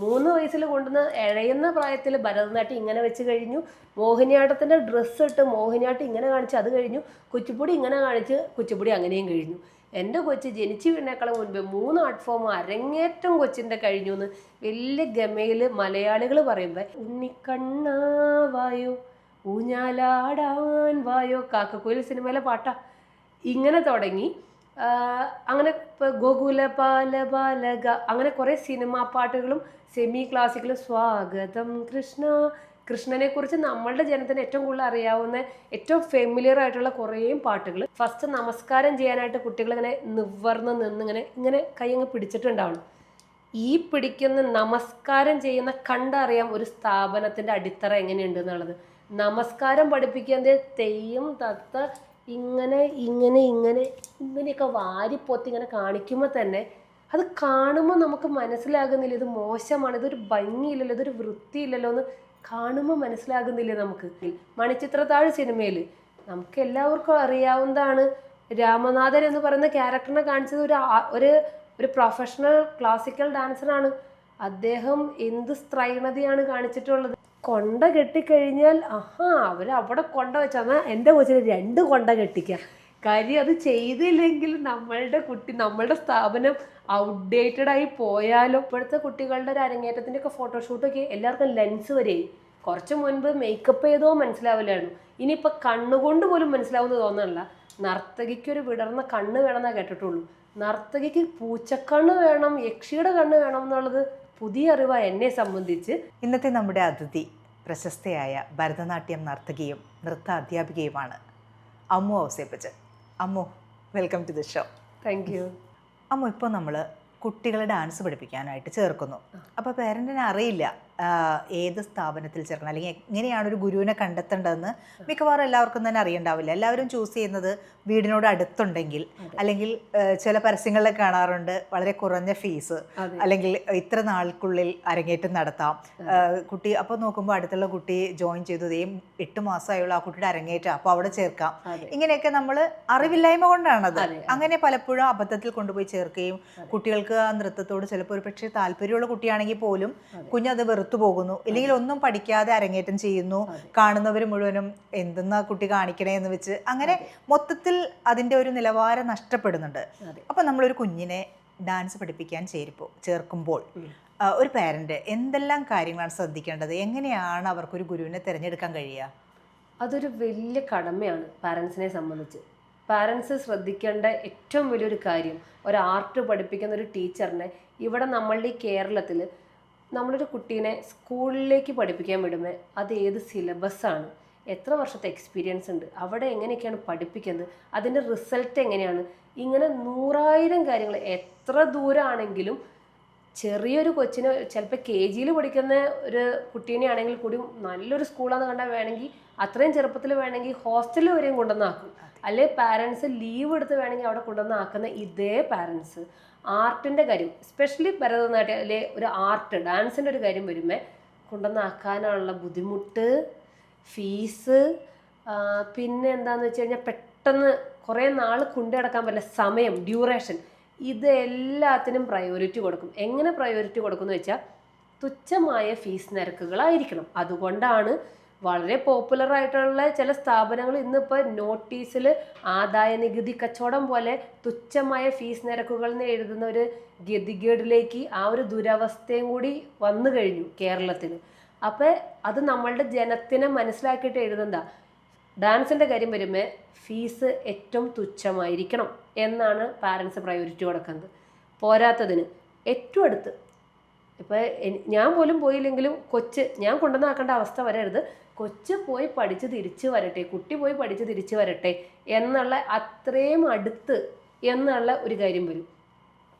3 വയസ്സിൽ കൊണ്ടുവന്ന് ഇഴയുന്ന പ്രായത്തിൽ ഭരതനാട്യം ഇങ്ങനെ വെച്ച് കഴിഞ്ഞു. മോഹിനിയാട്ടത്തിൻ്റെ ഡ്രസ്സ് ഇട്ട് മോഹിനിയാട്ടം ഇങ്ങനെ കാണിച്ച് അത് കഴിഞ്ഞു. കുച്ചിപ്പുടി ഇങ്ങനെ കാണിച്ച് കുച്ചിപ്പുടി അങ്ങനെയും കഴിഞ്ഞു. എൻ്റെ കൊച്ച് ജനിച്ചു വീണേക്കാളും മുൻപ് 3 ആർട്ട് ഫോം അരങ്ങേറ്റം കൊച്ചിൻ്റെ കഴിഞ്ഞു എന്ന് വലിയ ഗമയിൽ മലയാളികൾ പറയുമ്പോൾ ഉണ്ണിക്കണ്ണാ വായോ ഊഞ്ഞാലാടാൻ വായോ കാക്കക്കുയിൽ സിനിമയിലെ പാട്ടാ ഇങ്ങനെ തുടങ്ങി. അങ്ങനെ ഇപ്പോൾ ഗോകുല ബാല ബാലക അങ്ങനെ കുറേ സിനിമാ പാട്ടുകളും സെമി ക്ലാസിക്കലും സ്വാഗതം കൃഷ്ണ കൃഷ്ണനെക്കുറിച്ച് നമ്മളുടെ ജനത്തിന് ഏറ്റവും കൂടുതൽ അറിയാവുന്ന ഏറ്റവും ഫെമിലിയർ ആയിട്ടുള്ള കുറേ പാട്ടുകൾ. ഫസ്റ്റ് നമസ്കാരം ചെയ്യാനായിട്ട് കുട്ടികൾ ഇങ്ങനെ നിവർന്ന് നിന്ന് ഇങ്ങനെ കൈ അങ്ങ് പിടിച്ചിട്ടുണ്ടാവണം. ഈ പിടിക്കുന്ന നമസ്കാരം ചെയ്യുന്ന കണ്ടറിയാം ഒരു സ്ഥാപനത്തിൻ്റെ അടിത്തറ എങ്ങനെയുണ്ട് എന്നുള്ളത്. നമസ്കാരം പഠിപ്പിക്കുന്നത് തെയ്യം തത്ത ഇങ്ങനെ ഇങ്ങനെ ഇങ്ങനെ ഇങ്ങനെയൊക്കെ വാരിപ്പൊത്തി ഇങ്ങനെ കാണിക്കുമ്പോൾ തന്നെ അത് കാണുമ്പോൾ നമുക്ക് മനസ്സിലാകുന്നില്ല ഇത് മോശമാണ്, ഇതൊരു ഭംഗിയില്ലല്ലോ, ഇതൊരു വൃത്തിയില്ലല്ലോ എന്ന് കാണുമ്പോൾ മനസ്സിലാകുന്നില്ല നമുക്ക്. മണിച്ചിത്രത്താഴ് സിനിമയിൽ നമുക്ക് എല്ലാവർക്കും അറിയാവുന്നതാണ്. രാമനാഥൻ എന്ന് പറയുന്ന ക്യാരക്ടറിനെ കാണിച്ചത് ഒരു പ്രൊഫഷണൽ ക്ലാസിക്കൽ ഡാൻസറാണ്. അദ്ദേഹം എന്ത് സ്ത്രൈണതയാണ് കാണിച്ചിട്ടുള്ളത്. കൊണ്ട കെട്ടിക്കഴിഞ്ഞാൽ അവിടെ കൊണ്ട വെച്ചാൽ എൻ്റെ കൊച്ചിന് 2 കൊണ്ട കെട്ടിക്കാം. കാര്യം അത് ചെയ്തില്ലെങ്കിൽ നമ്മളുടെ സ്ഥാപനം ഔട്ട്ഡേറ്റഡ് ആയി പോയാലോ. ഇപ്പോഴത്തെ കുട്ടികളുടെ ഒരു അരങ്ങേറ്റത്തിൻ്റെ ഒക്കെ ഫോട്ടോഷൂട്ടൊക്കെ എല്ലാവർക്കും ലെൻസ് വരെയായി. കുറച്ച് മുൻപ് മേക്കപ്പ് ചെയ്തോ മനസ്സിലാവില്ലായിരുന്നു. ഇനിയിപ്പോൾ കണ്ണുകൊണ്ട് പോലും മനസ്സിലാവുമെന്ന് തോന്നുന്നില്ല. നർത്തകിക്കൊരു വിടർന്ന കണ്ണ് വേണമെന്നാണ് കേട്ടിട്ടുള്ളൂ. നർത്തകിക്ക് പൂച്ചക്കണ്ണ് വേണം, യക്ഷിയുടെ കണ്ണ് വേണം എന്നുള്ളത് പുതിയ അറിവാണ് എന്നെ സംബന്ധിച്ച്. ഇന്നത്തെ നമ്മുടെ അതിഥി പ്രശസ്തയായ ഭരതനാട്യം നർത്തകിയും നൃത്ത അധ്യാപികയുമാണ് Ammu Ouseppachan. Ammu, welcome to the show. Thank you. Ammu, ഇപ്പോൾ നമ്മൾ കുട്ടികളെ ഡാൻസ് പഠിപ്പിക്കാനായിട്ട് ചേർക്കുന്നു. അപ്പോൾ പേരൻറ്റിന് അറിയില്ല ഏത് സ്ഥാപനത്തിൽ ചേർക്കണം അല്ലെങ്കിൽ എങ്ങനെയാണ് ഒരു ഗുരുവിനെ കണ്ടെത്തേണ്ടതെന്ന് മിക്കവാറും എല്ലാവർക്കും തന്നെ അറിയണ്ടാവില്ല. എല്ലാവരും ചൂസ് ചെയ്യുന്നത് വീടിനോട് അടുത്തുണ്ടെങ്കിൽ അല്ലെങ്കിൽ ചില പരസ്യങ്ങളിലൊക്കെ കാണാറുണ്ട് വളരെ കുറഞ്ഞ ഫീസ് അല്ലെങ്കിൽ ഇത്ര നാൾക്കുള്ളിൽ അരങ്ങേറ്റം നടത്താം കുട്ടി. അപ്പോൾ നോക്കുമ്പോൾ അടുത്തുള്ള കുട്ടി ജോയിൻ ചെയ്തു 8 മാസമായുള്ള ആ കുട്ടിയുടെ അരങ്ങേറ്റം, അപ്പോൾ അവിടെ ചേർക്കാം. ഇങ്ങനെയൊക്കെ നമ്മൾ അറിവില്ലായ്മ കൊണ്ടാണത്. അങ്ങനെ പലപ്പോഴും അബദ്ധത്തിൽ കൊണ്ടുപോയി ചേർക്കുകയും കുട്ടികൾക്ക് ആ നൃത്തത്തോട് ചിലപ്പോൾ ഒരു പക്ഷേ താല്പര്യമുള്ള കുട്ടിയാണെങ്കിൽ പോലും കുഞ്ഞത് വെറുത്തു പോകുന്നു, ഇല്ലെങ്കിൽ ഒന്നും പഠിക്കാതെ അരങ്ങേറ്റം ചെയ്യുന്നു. കാണുന്നവർ മുഴുവനും എന്തെന്നാ കുട്ടി കാണിക്കണേ എന്ന് വെച്ച് അങ്ങനെ മൊത്തത്തിൽ അതിൻ്റെ ഒരു നിലവാരം നഷ്ടപ്പെടുന്നുണ്ട്. അപ്പം നമ്മളൊരു കുഞ്ഞിനെ ഡാൻസ് പഠിപ്പിക്കാൻ ചേർക്കുമ്പോൾ ഒരു പാരന്റ് എന്തെല്ലാം കാര്യങ്ങളാണ് ശ്രദ്ധിക്കേണ്ടത്? എങ്ങനെയാണ് അവർക്കൊരു ഗുരുവിനെ തിരഞ്ഞെടുക്കാൻ കഴിയുക? അതൊരു വലിയ കടമയാണ് പാരൻസിനെ സംബന്ധിച്ച്. പാരൻസ് ശ്രദ്ധിക്കേണ്ട ഏറ്റവും വലിയൊരു കാര്യം, ഒരു ആർട്ട് പഠിപ്പിക്കുന്ന ഒരു ടീച്ചറിനെ ഇവിടെ നമ്മളുടെ ഈ കേരളത്തിൽ നമ്മളൊരു കുട്ടീനെ സ്കൂളിലേക്ക് പഠിപ്പിക്കാൻ വിടുമ്പോൾ അത് ഏത് സിലബസാണ്, എത്ര വർഷത്തെ എക്സ്പീരിയൻസ് ഉണ്ട്, അവിടെ എങ്ങനെയൊക്കെയാണ് പഠിപ്പിക്കുന്നത്, അതിൻ്റെ റിസൾട്ട് എങ്ങനെയാണ്, ഇങ്ങനെ 100,000 കാര്യങ്ങൾ. എത്ര ദൂരമാണെങ്കിലും ചെറിയൊരു കൊച്ചിന് ചിലപ്പോൾ KG പഠിക്കുന്ന ഒരു കുട്ടീനെ ആണെങ്കിൽ കൂടി നല്ലൊരു സ്കൂളാന്ന് കണ്ടാൽ വേണമെങ്കിൽ അത്രയും ചെറുപ്പത്തിൽ വേണമെങ്കിൽ ഹോസ്റ്റലിൽ വരെയും കൊണ്ടുവന്നാക്കും. അല്ലെ പാരൻസ് ലീവ് എടുത്ത് വേണമെങ്കിൽ അവിടെ കൊണ്ടുവന്നാക്കുന്ന ഇതേ പാരൻസ് ആർട്ടിൻ്റെ കാര്യം, എസ്പെഷ്യലി ഭരതനാട്യം അല്ലെ ഒരു ആർട്ട് ഡാൻസിൻ്റെ ഒരു കാര്യം വരുമ്പോൾ കൊണ്ടുവന്നാക്കാനുള്ള ബുദ്ധിമുട്ട്, ഫീസ്, പിന്നെ എന്താണെന്ന് വെച്ച് കഴിഞ്ഞാൽ പെട്ടെന്ന് കുറേ നാൾ കൊണ്ടുനടക്കാൻ പറ്റില്ല സമയം, ഡ്യൂറേഷൻ, ഇതെല്ലാത്തിനും പ്രയോറിറ്റി കൊടുക്കും. എങ്ങനെ പ്രയോറിറ്റി കൊടുക്കുമെന്ന് വെച്ചാൽ തുച്ഛമായ ഫീസ് നിരക്കുകളായിരിക്കണം. അതുകൊണ്ടാണ് വളരെ പോപ്പുലർ ആയിട്ടുള്ള ചില സ്ഥാപനങ്ങൾ ഇന്നിപ്പോൾ നോട്ടീസിൽ ആദായ നികുതി കച്ചവടം പോലെ തുച്ഛമായ ഫീസ് നിരക്കുകൾ എന്ന് എഴുതുന്ന ഒരു ഗതികേടിലേക്ക് ആ ഒരു ദുരവസ്ഥയും കൂടി വന്നു കഴിഞ്ഞു കേരളത്തിൽ. അപ്പോൾ അത് നമ്മളുടെ ജനത്തിനെ മനസ്സിലാക്കിയിട്ട് എഴുതുന്നതാ. ഡാൻസിൻ്റെ കാര്യം വരുമ്പോൾ ഫീസ് ഏറ്റവും തുച്ഛമായിരിക്കണം എന്നാണ് പാരൻസ് പ്രയോറിറ്റി കൊടുക്കുന്നത്. പോരാത്തതിന് ഏറ്റവും അടുത്ത് ഇപ്പോൾ ഞാൻ പോലും പോയില്ലെങ്കിലും ഞാൻ കൊണ്ടുവന്നാക്കേണ്ട അവസ്ഥ വരരുത്. കൊച്ച് പോയി പഠിച്ച് തിരിച്ചു വരട്ടെ, കുട്ടി പോയി പഠിച്ച് തിരിച്ചു വരട്ടെ എന്നുള്ള അത്രയും അടുത്ത് എന്നുള്ള ഒരു കാര്യം വരും.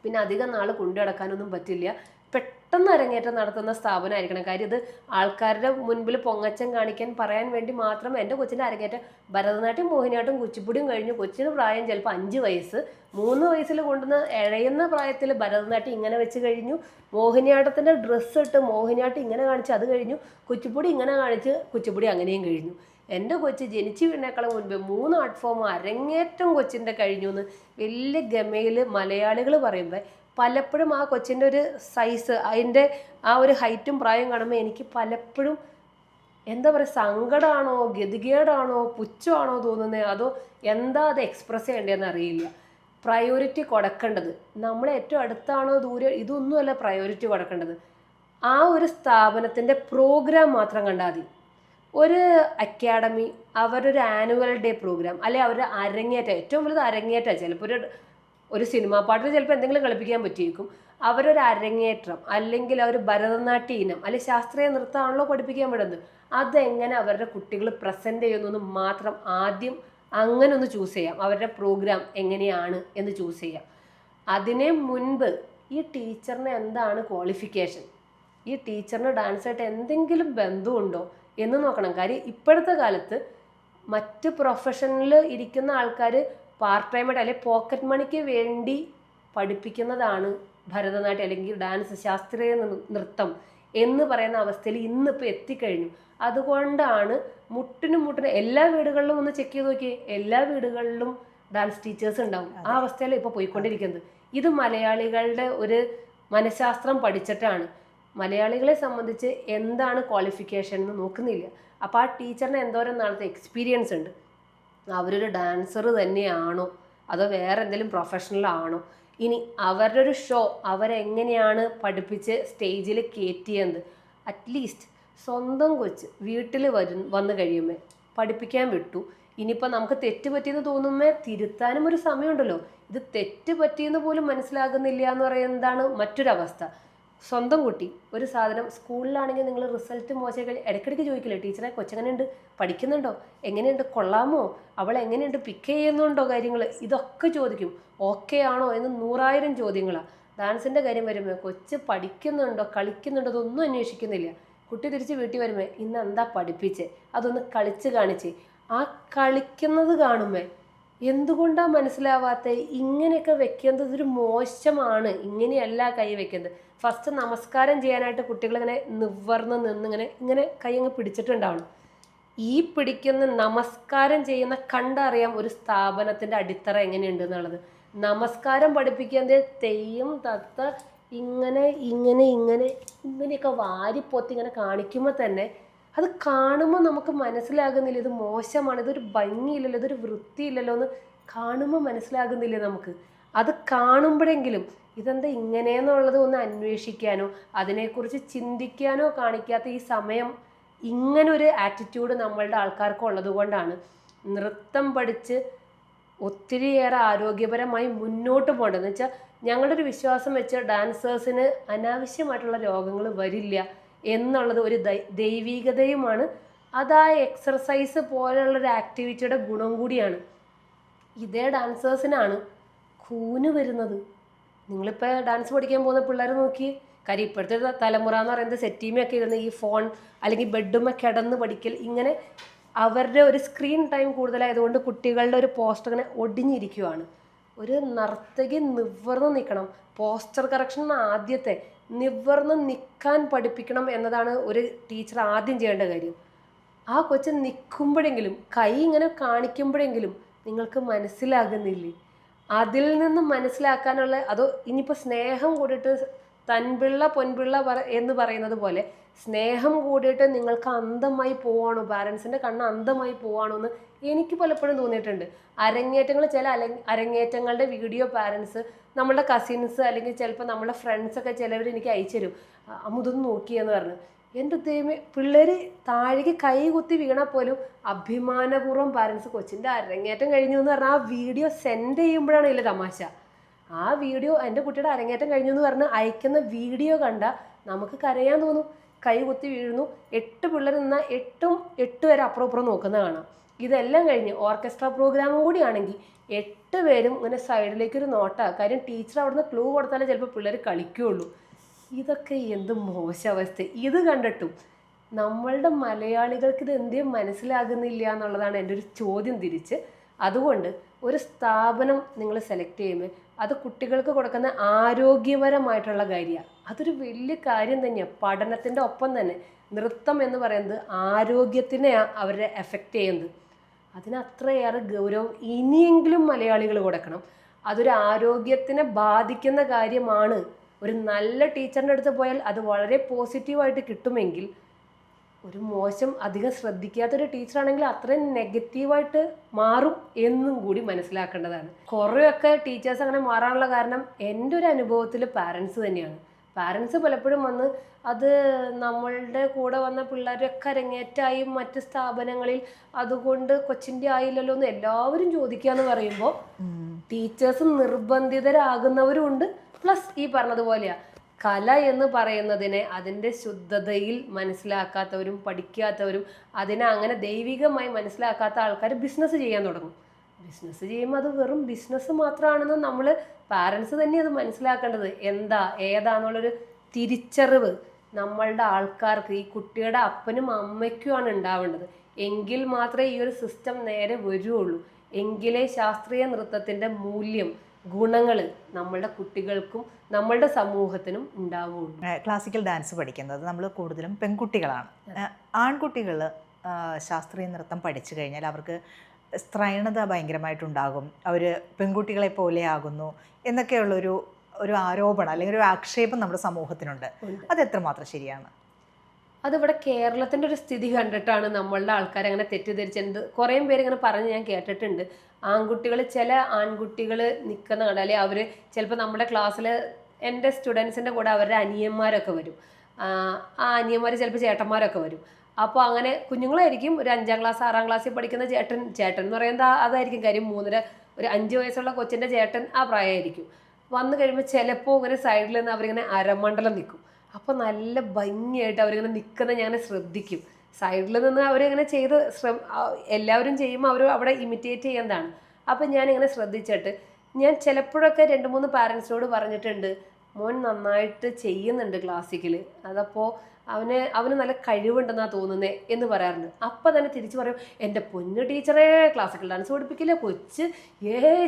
പിന്നെ അധികം നാൾ കൊണ്ടു നടക്കാനൊന്നും പറ്റില്ല. പെട്ടെന്ന് അരങ്ങേറ്റം നടത്തുന്ന സ്ഥാപനമായിരിക്കണം. കാര്യം ഇത് ആൾക്കാരുടെ മുൻപിൽ പൊങ്ങച്ചം കാണിക്കാൻ പറയാൻ വേണ്ടി മാത്രം എൻ്റെ കൊച്ചിൻ്റെ അരങ്ങേറ്റം ഭരതനാട്യം മോഹിനിയാട്ടം കുച്ചിപ്പുടിയും കഴിഞ്ഞു. കൊച്ചിന് പ്രായം ചിലപ്പോൾ 5 വയസ്സ്, 3 വയസ്സിൽ കൊണ്ടുവന്ന് ഇഴയുന്ന പ്രായത്തിൽ ഭരതനാട്യം ഇങ്ങനെ വെച്ച് കഴിഞ്ഞു. മോഹിനിയാട്ടത്തിൻ്റെ ഡ്രസ്സ് ഇട്ട് മോഹിനിയാട്ടം ഇങ്ങനെ കാണിച്ച് അത് കഴിഞ്ഞു. കുച്ചിപ്പുടി ഇങ്ങനെ കാണിച്ച് കുച്ചിപ്പുടി അങ്ങനെയും കഴിഞ്ഞു. എൻ്റെ കൊച്ച് ജനിച്ചു വീണേക്കാളും മുൻപ് 3 ആർട്ട് ഫോം അരങ്ങേറ്റം കൊച്ചിൻ്റെ കഴിഞ്ഞു എന്ന് വലിയ ഗമയിൽ മലയാളികൾ പറയുമ്പോൾ പലപ്പോഴും ആ കൊച്ചിൻ്റെ ഒരു സൈസ്, അതിൻ്റെ ആ ഒരു ഹൈറ്റും പ്രായവും കാണുമ്പോൾ എനിക്ക് പലപ്പോഴും എന്താ പറയുക, സങ്കടമാണോ ഗതികേടാണോ പുച്ഛമാണോ തോന്നുന്നത്, അതോ എന്താ അത് എക്സ്പ്രസ് ചെയ്യേണ്ടതെന്ന് അറിയില്ല. പ്രയോറിറ്റി കൊടുക്കേണ്ടത് നമ്മളെ ഏറ്റവും അടുത്താണോ ദൂരെ, ഇതൊന്നുമല്ല പ്രയോറിറ്റി കൊടുക്കേണ്ടത്. ആ ഒരു സ്ഥാപനത്തിൻ്റെ പ്രോഗ്രാം മാത്രം കണ്ടാൽ മതി. ഒരു അക്കാഡമി അവരൊരു ആനുവൽ ഡേ പ്രോഗ്രാം, അല്ലെങ്കിൽ അവരുടെ അരങ്ങേറ്റം, ഏറ്റവും വലുത് അരങ്ങേറ്റം. ചിലപ്പോൾ ഒരു സിനിമാ പാട്ടിൽ ചിലപ്പോൾ എന്തെങ്കിലും കളിപ്പിക്കാൻ പറ്റിയേക്കും. അവരൊരു അരങ്ങേറ്റം, അല്ലെങ്കിൽ അവർ ഭരതനാട്യ ഇനം, അല്ലെങ്കിൽ ശാസ്ത്രീയ നൃത്തമാണല്ലോ പഠിപ്പിക്കാൻ വിടുന്നത്, അതെങ്ങനെ അവരുടെ കുട്ടികൾ പ്രസൻറ്റ് ചെയ്യുന്നു മാത്രം ആദ്യം അങ്ങനെ ഒന്ന് ചൂസ് ചെയ്യാം. അവരുടെ പ്രോഗ്രാം എങ്ങനെയാണ് എന്ന് ചൂസ് ചെയ്യാം. അതിനെ മുൻപ് ഈ ടീച്ചറിന് എന്താണ് ക്വാളിഫിക്കേഷൻ, ഈ ടീച്ചറിന് ഡാൻസായിട്ട് എന്തെങ്കിലും ബന്ധമുണ്ടോ എന്ന് നോക്കണം. കാര്യം ഇപ്പോഴത്തെ കാലത്ത് മറ്റ് പ്രൊഫഷനിൽ ഇരിക്കുന്ന ആൾക്കാർ പാർട്ട് ടൈമായിട്ട് അല്ലെങ്കിൽ പോക്കറ്റ് മണിക്ക് വേണ്ടി പഠിപ്പിക്കുന്നതാണ് ഭരതനാട്യം അല്ലെങ്കിൽ ഡാൻസ്, ശാസ്ത്രീയ നൃത്തം എന്ന് പറയുന്ന അവസ്ഥയിൽ ഇന്നിപ്പോൾ എത്തിക്കഴിഞ്ഞു. അതുകൊണ്ടാണ് മുട്ടിനും എല്ലാ വീടുകളിലും ഒന്ന് ചെക്ക് ചെയ്ത് നോക്കിയേ, എല്ലാ വീടുകളിലും ഡാൻസ് ടീച്ചേഴ്സ് ഉണ്ടാവും. ആ അവസ്ഥയിൽ ഇപ്പോൾ പോയിക്കൊണ്ടിരിക്കുന്നത്. ഇത് മലയാളികളുടെ ഒരു മനഃശാസ്ത്രം പഠിച്ചിട്ടാണ്. മലയാളികളെ സംബന്ധിച്ച് എന്താണ് ക്വാളിഫിക്കേഷൻ എന്ന് നോക്കുന്നില്ല. അപ്പോൾ ആ ടീച്ചറിന് എന്തോരം നാളത്തെ എക്സ്പീരിയൻസ് ഉണ്ട്, അവരൊരു ഡാൻസർ തന്നെയാണോ അതോ വേറെ എന്തെങ്കിലും പ്രൊഫഷണലാണോ, ഇനി അവരുടെ ഒരു ഷോ അവരെങ്ങനെയാണ് പഠിപ്പിച്ച് സ്റ്റേജിൽ കയറ്റിയത്. അറ്റ്ലീസ്റ്റ് സ്വന്തം കൊച്ച് വീട്ടിൽ വന്നു കഴിയുമ്പോൾ പഠിപ്പിക്കാൻ വിട്ടു. ഇനിയിപ്പോൾ നമുക്ക് തെറ്റ് പറ്റിയെന്ന് തോന്നുമ്പോൾ തിരുത്താനും ഒരു സമയമുണ്ടല്ലോ. ഇത് തെറ്റ് പറ്റിയെന്ന് പോലും മനസ്സിലാകുന്നില്ല എന്ന് പറയുന്നതാണ് മറ്റൊരവസ്ഥ. സ്വന്തം കുട്ടി ഒരു സാധനം സ്കൂളിലാണെങ്കിൽ നിങ്ങൾ റിസൾട്ട് മോശമായി ഇടയ്ക്കിടയ്ക്ക് ചോദിക്കില്ലേ, ടീച്ചറെ കൊച്ചെങ്ങനെയുണ്ട്, പഠിക്കുന്നുണ്ടോ, എങ്ങനെയുണ്ട്, കൊള്ളാമോ, അവൾ എങ്ങനെയുണ്ട്, പിക്ക് ചെയ്യുന്നുണ്ടോ കാര്യങ്ങൾ, ഇതൊക്കെ ചോദിക്കും. ഓക്കെ ആണോ എന്ന് 100,000 ചോദ്യങ്ങളാണ്. ഡാൻസിൻ്റെ കാര്യം വരുമ്പോൾ കൊച്ച് പഠിക്കുന്നുണ്ടോ കളിക്കുന്നുണ്ടോ അതൊന്നും അന്വേഷിക്കുന്നില്ല. കുട്ടി തിരിച്ച് വീട്ടിൽ വരുമ്പോൾ ഇന്ന് എന്താ പഠിപ്പിച്ചേ, അതൊന്ന് കളിച്ച് കാണിച്ചേ. ആ കളിക്കുന്നത് കാണുമ്പോൾ എന്തുകൊണ്ടാണ് മനസ്സിലാവാത്ത, ഇങ്ങനെയൊക്കെ വെക്കുന്നത് ഒരു മോശമാണ്, ഇങ്ങനെയല്ല കൈ വെക്കുന്നത്. ഫസ്റ്റ് നമസ്കാരം ചെയ്യാനായിട്ട് കുട്ടികളിങ്ങനെ നിവർന്ന് നിന്നിങ്ങനെ കൈ അങ്ങ് പിടിച്ചിട്ടുണ്ടാവണം. ഈ പിടിക്കുന്ന നമസ്കാരം ചെയ്യുന്ന കണ്ടറിയാം ഒരു സ്ഥാപനത്തിൻ്റെ അടിത്തറ എങ്ങനെയുണ്ട് എന്നുള്ളത്. നമസ്കാരം പഠിപ്പിക്കുന്നത് തെയ്യം തത്ത ഇങ്ങനെയൊക്കെ വാരിപ്പൊത്തി ഇങ്ങനെ കാണിക്കുമ്പോൾ തന്നെ അത് കാണുമ്പോൾ നമുക്ക് മനസ്സിലാകുന്നില്ല, ഇത് മോശമാണ്, ഇതൊരു ഭംഗിയില്ലല്ലോ, ഇതൊരു വൃത്തിയില്ലല്ലോ എന്ന് കാണുമ്പോൾ മനസ്സിലാകുന്നില്ല നമുക്ക്. അത് കാണുമ്പോഴെങ്കിലും ഇതെന്താ ഇങ്ങനെയെന്നുള്ളത് ഒന്ന് അന്വേഷിക്കാനോ അതിനെക്കുറിച്ച് ചിന്തിക്കാനോ കാണിക്കാത്ത ഈ സമയം, ഇങ്ങനൊരു ആറ്റിറ്റ്യൂഡ് നമ്മളുടെ ആൾക്കാർക്ക് ഉള്ളത് കൊണ്ടാണ് നൃത്തം പഠിച്ച് ഒത്തിരിയേറെ ആരോഗ്യപരമായി മുന്നോട്ട് പോകേണ്ടതെന്ന് വെച്ചാൽ ഞങ്ങളുടെ ഒരു വിശ്വാസം വെച്ച് ഡാൻസേഴ്സിന് അനാവശ്യമായിട്ടുള്ള രോഗങ്ങൾ വരില്ല എന്നുള്ളത് ഒരു ദൈവികതയുമാണ്. അത് ആ എക്സർസൈസ് പോലെയുള്ളൊരു ആക്ടിവിറ്റിയുടെ ഗുണം കൂടിയാണ്. ഇതേ ഡാൻസേഴ്സിനാണ് കൂന് വരുന്നത്. നിങ്ങളിപ്പോൾ ഡാൻസ് പഠിക്കാൻ പോകുന്ന പിള്ളേർ നോക്കി, കാര്യം ഇപ്പോഴത്തെ തലമുറ എന്ന് പറയുന്നത് സെറ്റീമയൊക്കെ ഇരുന്ന് ഈ ഫോൺ അല്ലെങ്കിൽ ബെഡുമേ കിടന്ന് പഠിക്കൽ, ഇങ്ങനെ അവരുടെ ഒരു സ്ക്രീൻ ടൈം കൂടുതലായതുകൊണ്ട് കുട്ടികളുടെ ഒരു പോസ്റ്റർ ഇങ്ങനെ ഒടിഞ്ഞിരിക്കുവാണ്. ഒരു നർത്തകി നിവർന്ന് നിൽക്കണം. പോസ്റ്റർ കറക്ഷൻ ആദ്യത്തെ നിവർന്ന് നിൽക്കാൻ പഠിപ്പിക്കണം എന്നതാണ് ഒരു ടീച്ചർ ആദ്യം ചെയ്യേണ്ട കാര്യം. ആ കൊച്ച് നിൽക്കുമ്പോഴെങ്കിലും കൈ ഇങ്ങനെ കാണിക്കുമ്പോഴെങ്കിലും നിങ്ങൾക്ക് മനസ്സിലാകുന്നില്ലേ? അതിൽ നിന്ന് മനസ്സിലാക്കാനുള്ള, അതോ ഇനിയിപ്പോൾ സ്നേഹം കൂടിയിട്ട് തൻപിള്ള പൊൻപിള്ള എന്ന് പറയുന്നത് പോലെ സ്നേഹം കൂടിയിട്ട് നിങ്ങൾക്ക് അന്ധമായി പോവാണോ, പാരൻസിൻ്റെ കണ്ണ് അന്ധമായി പോവാണോ എന്ന് എനിക്ക് പലപ്പോഴും തോന്നിയിട്ടുണ്ട്. അരങ്ങേറ്റങ്ങൾ, ചില അരങ്ങേറ്റങ്ങളുടെ വീഡിയോ പാരൻസ്, നമ്മളുടെ കസിൻസ് അല്ലെങ്കിൽ ചിലപ്പോൾ നമ്മുടെ ഫ്രണ്ട്സൊക്കെ ചിലവർ എനിക്ക് അയച്ചു തരും, അതൊന്ന് നോക്കിയെന്ന് പറഞ്ഞു. എൻ്റെ ദൈവമേ, പിള്ളേർ താഴേക്ക് കൈ കുത്തി വീണാൽ പോലും അഭിമാനപൂർവ്വം പാരൻസ് കൊച്ചിൻ്റെ അരങ്ങേറ്റം കഴിഞ്ഞു എന്ന് പറഞ്ഞാൽ ആ വീഡിയോ സെൻഡ് ചെയ്യുമ്പോഴാണ് ഇതിൽ തമാശ. ആ വീഡിയോ എൻ്റെ കുട്ടിയുടെ അരങ്ങേറ്റം കഴിഞ്ഞു എന്ന് പറഞ്ഞ് അയക്കുന്ന വീഡിയോ കണ്ടാൽ നമുക്ക് കരയാൻ തോന്നും. കൈ കുത്തി വീഴുന്നു, 8 പിള്ളേർ നിന്നാൽ 8 വരെ അപ്പുറം നോക്കുന്ന കാണാം. ഇതെല്ലാം കഴിഞ്ഞ് ഓർക്കസ്ട്ര പ്രോഗ്രാമും കൂടിയാണെങ്കിൽ 8 പേരും ഇങ്ങനെ സൈഡിലേക്കൊരു നോട്ടാണ്. കാര്യം ടീച്ചർ അവിടുന്ന് ക്ലൂ കൊടുത്താലേ ചിലപ്പോൾ പിള്ളേർ കളിക്കുകയുള്ളൂ. ഇതൊക്കെ എന്ത് മോശാവസ്ഥ. ഇത് കണ്ടിട്ടും നമ്മളുടെ മലയാളികൾക്ക് ഇത് എന്തേ മനസ്സിലാകുന്നില്ല എന്നുള്ളതാണ് എൻ്റെ ഒരു ചോദ്യം തിരിച്ച്. അതുകൊണ്ട് ഒരു സ്ഥാപനം നിങ്ങൾ സെലക്ട് ചെയ്യുമ്പോൾ അത് കുട്ടികൾക്ക് കൊടുക്കുന്ന ആരോഗ്യപരമായിട്ടുള്ള കാര്യമാണ്. അതൊരു വലിയ കാര്യം തന്നെയാണ്. പഠനത്തിൻ്റെ ഒപ്പം തന്നെ നൃത്തം എന്ന് പറയുന്നത് ആരോഗ്യത്തിനെയാണ് അവരെ എഫക്റ്റ് ചെയ്യുന്നത്. അതിനത്രയേറെ ഗൗരവം ഇനിയെങ്കിലും മലയാളികൾ കൊടുക്കണം. അതൊരു ആരോഗ്യത്തിനെ ബാധിക്കുന്ന കാര്യമാണ്. ഒരു നല്ല ടീച്ചറിൻ്റെ അടുത്ത് പോയാൽ അത് വളരെ പോസിറ്റീവായിട്ട് കിട്ടുമെങ്കിൽ ഒരു മോശം അധികം ശ്രദ്ധിക്കാത്തൊരു ടീച്ചറാണെങ്കിൽ അത്രയും നെഗറ്റീവായിട്ട് മാറും എന്നും കൂടി മനസ്സിലാക്കേണ്ടതാണ്. കുറേയൊക്കെ ടീച്ചേഴ്സ് അങ്ങനെ മാറാനുള്ള കാരണം എൻ്റെ ഒരു അനുഭവത്തിൽ പാരൻസ് തന്നെയാണ്. പാരൻസ് പലപ്പോഴും വന്ന് അത് നമ്മളുടെ കൂടെ വന്ന പിള്ളേരൊക്കെ അരങ്ങേറ്റായി മറ്റ് സ്ഥാപനങ്ങളിൽ, അതുകൊണ്ട് കൊച്ചിൻ്റെ ആയില്ലല്ലോ എന്ന് എല്ലാവരും ചോദിക്കുക എന്ന് പറയുമ്പോൾ ടീച്ചേഴ്സ് നിർബന്ധിതരാകുന്നവരും ഉണ്ട്. പ്ലസ് ഈ പറഞ്ഞതുപോലെയാണ്, കല എന്ന് പറയുന്നതിനെ അതിൻ്റെ ശുദ്ധതയിൽ മനസ്സിലാക്കാത്തവരും പഠിക്കാത്തവരും അതിനെ അങ്ങനെ ദൈവികമായി മനസ്സിലാക്കാത്ത ആൾക്കാർ ബിസിനസ് ചെയ്യാൻ തുടങ്ങും. ബിസിനസ് ചെയ്യുമ്പോൾ അത് വെറും ബിസിനസ് മാത്രമാണെന്ന് നമ്മൾ പാരൻസ് തന്നെ അത് മനസ്സിലാക്കേണ്ടത്. ഏതാന്നുള്ളൊരു തിരിച്ചറിവ് നമ്മളുടെ ആൾക്കാർക്ക്, ഈ കുട്ടിയുടെ അപ്പനും അമ്മയ്ക്കുമാണ് ഉണ്ടാവേണ്ടത്. എങ്കിൽ മാത്രമേ ഈ ഒരു സിസ്റ്റം നേരെ വരുള്ളൂ. എങ്കിലേ ശാസ്ത്രീയ നൃത്തത്തിൻ്റെ മൂല്യം, ഗുണങ്ങൾ നമ്മളുടെ കുട്ടികൾക്കും നമ്മളുടെ സമൂഹത്തിനും ഉണ്ടാവുള്ളൂ. ക്ലാസിക്കൽ ഡാൻസ് പഠിക്കുന്നത് നമ്മൾ കൂടുതലും പെൺകുട്ടികളാണ്. ആൺകുട്ടികൾ ശാസ്ത്രീയ നൃത്തം പഠിച്ചു കഴിഞ്ഞാൽ അവർക്ക് സ്ത്രൈണത ഭയങ്കരമായിട്ടുണ്ടാകും, അവർ പെൺകുട്ടികളെ പോലെ ആകുന്നു എന്നൊക്കെയുള്ളൊരു ആരോപണം അല്ലെങ്കിൽ ഒരു ആക്ഷേപം നമ്മുടെ സമൂഹത്തിനുണ്ട്. അത് എത്രമാത്രം ശരിയാണ്? അതിവിടെ കേരളത്തിൻ്റെ ഒരു സ്ഥിതി കണ്ടിട്ടാണ് നമ്മളുടെ ആൾക്കാർ അങ്ങനെ തെറ്റിദ്ധരിച്ചിട്ടുണ്ട്. കുറേ പേര് ഇങ്ങനെ പറഞ്ഞ് ഞാൻ കേട്ടിട്ടുണ്ട്. ചില ആൺകുട്ടികൾ നിൽക്കുന്ന കണ്ടാൽ അല്ലെങ്കിൽ അവർ ചിലപ്പോൾ നമ്മുടെ ക്ലാസ്സിൽ എൻ്റെ സ്റ്റുഡൻസിൻ്റെ കൂടെ അവരുടെ അനിയന്മാരൊക്കെ വരും. ആ അനിയന്മാർ ചിലപ്പോൾ ചേട്ടന്മാരൊക്കെ വരും. അപ്പോൾ അങ്ങനെ കുഞ്ഞുങ്ങളായിരിക്കും, ഒരു 5ാം ക്ലാസ് 6ാം ക്ലാസ്സിൽ പഠിക്കുന്ന ചേട്ടൻ എന്ന് പറയുന്നത് അതായിരിക്കും കാര്യം. ഒരു 5 വയസ്സുള്ള കൊച്ചിൻ്റെ ചേട്ടൻ ആ പ്രായമായിരിക്കും. വന്നു കഴിയുമ്പോൾ ചിലപ്പോൾ ഇങ്ങനെ സൈഡിൽ നിന്ന് അവരിങ്ങനെ അരമണ്ഡലം നിൽക്കും. അപ്പോൾ നല്ല ഭംഗിയായിട്ട് അവരിങ്ങനെ നിൽക്കുന്ന ഞാൻ ശ്രദ്ധിക്കും. സൈഡിൽ നിന്ന് അവരിങ്ങനെ എല്ലാവരും ചെയ്യുമ്പോൾ അവർ അവിടെ ഇമിറ്റേറ്റ് ചെയ്യുന്നതാണ്. അപ്പം ഞാനിങ്ങനെ ശ്രദ്ധിച്ചിട്ട് ഞാൻ ചിലപ്പോഴൊക്കെ 2-3 പാരൻസിനോട് പറഞ്ഞിട്ടുണ്ട്, മോൻ നന്നായിട്ട് ചെയ്യുന്നുണ്ട് ക്ലാസിക്കൽ, അതപ്പോൾ അവന് നല്ല കഴിവുണ്ടെന്നാണ് തോന്നുന്നത് എന്ന് പറയാറുണ്ട്. അപ്പം തന്നെ തിരിച്ചു പറയും, എൻ്റെ പൊന്നു ടീച്ചറെ ക്ലാസിക്കൽ ഡാൻസ് പഠിപ്പിക്കില്ല, കൊച്ച്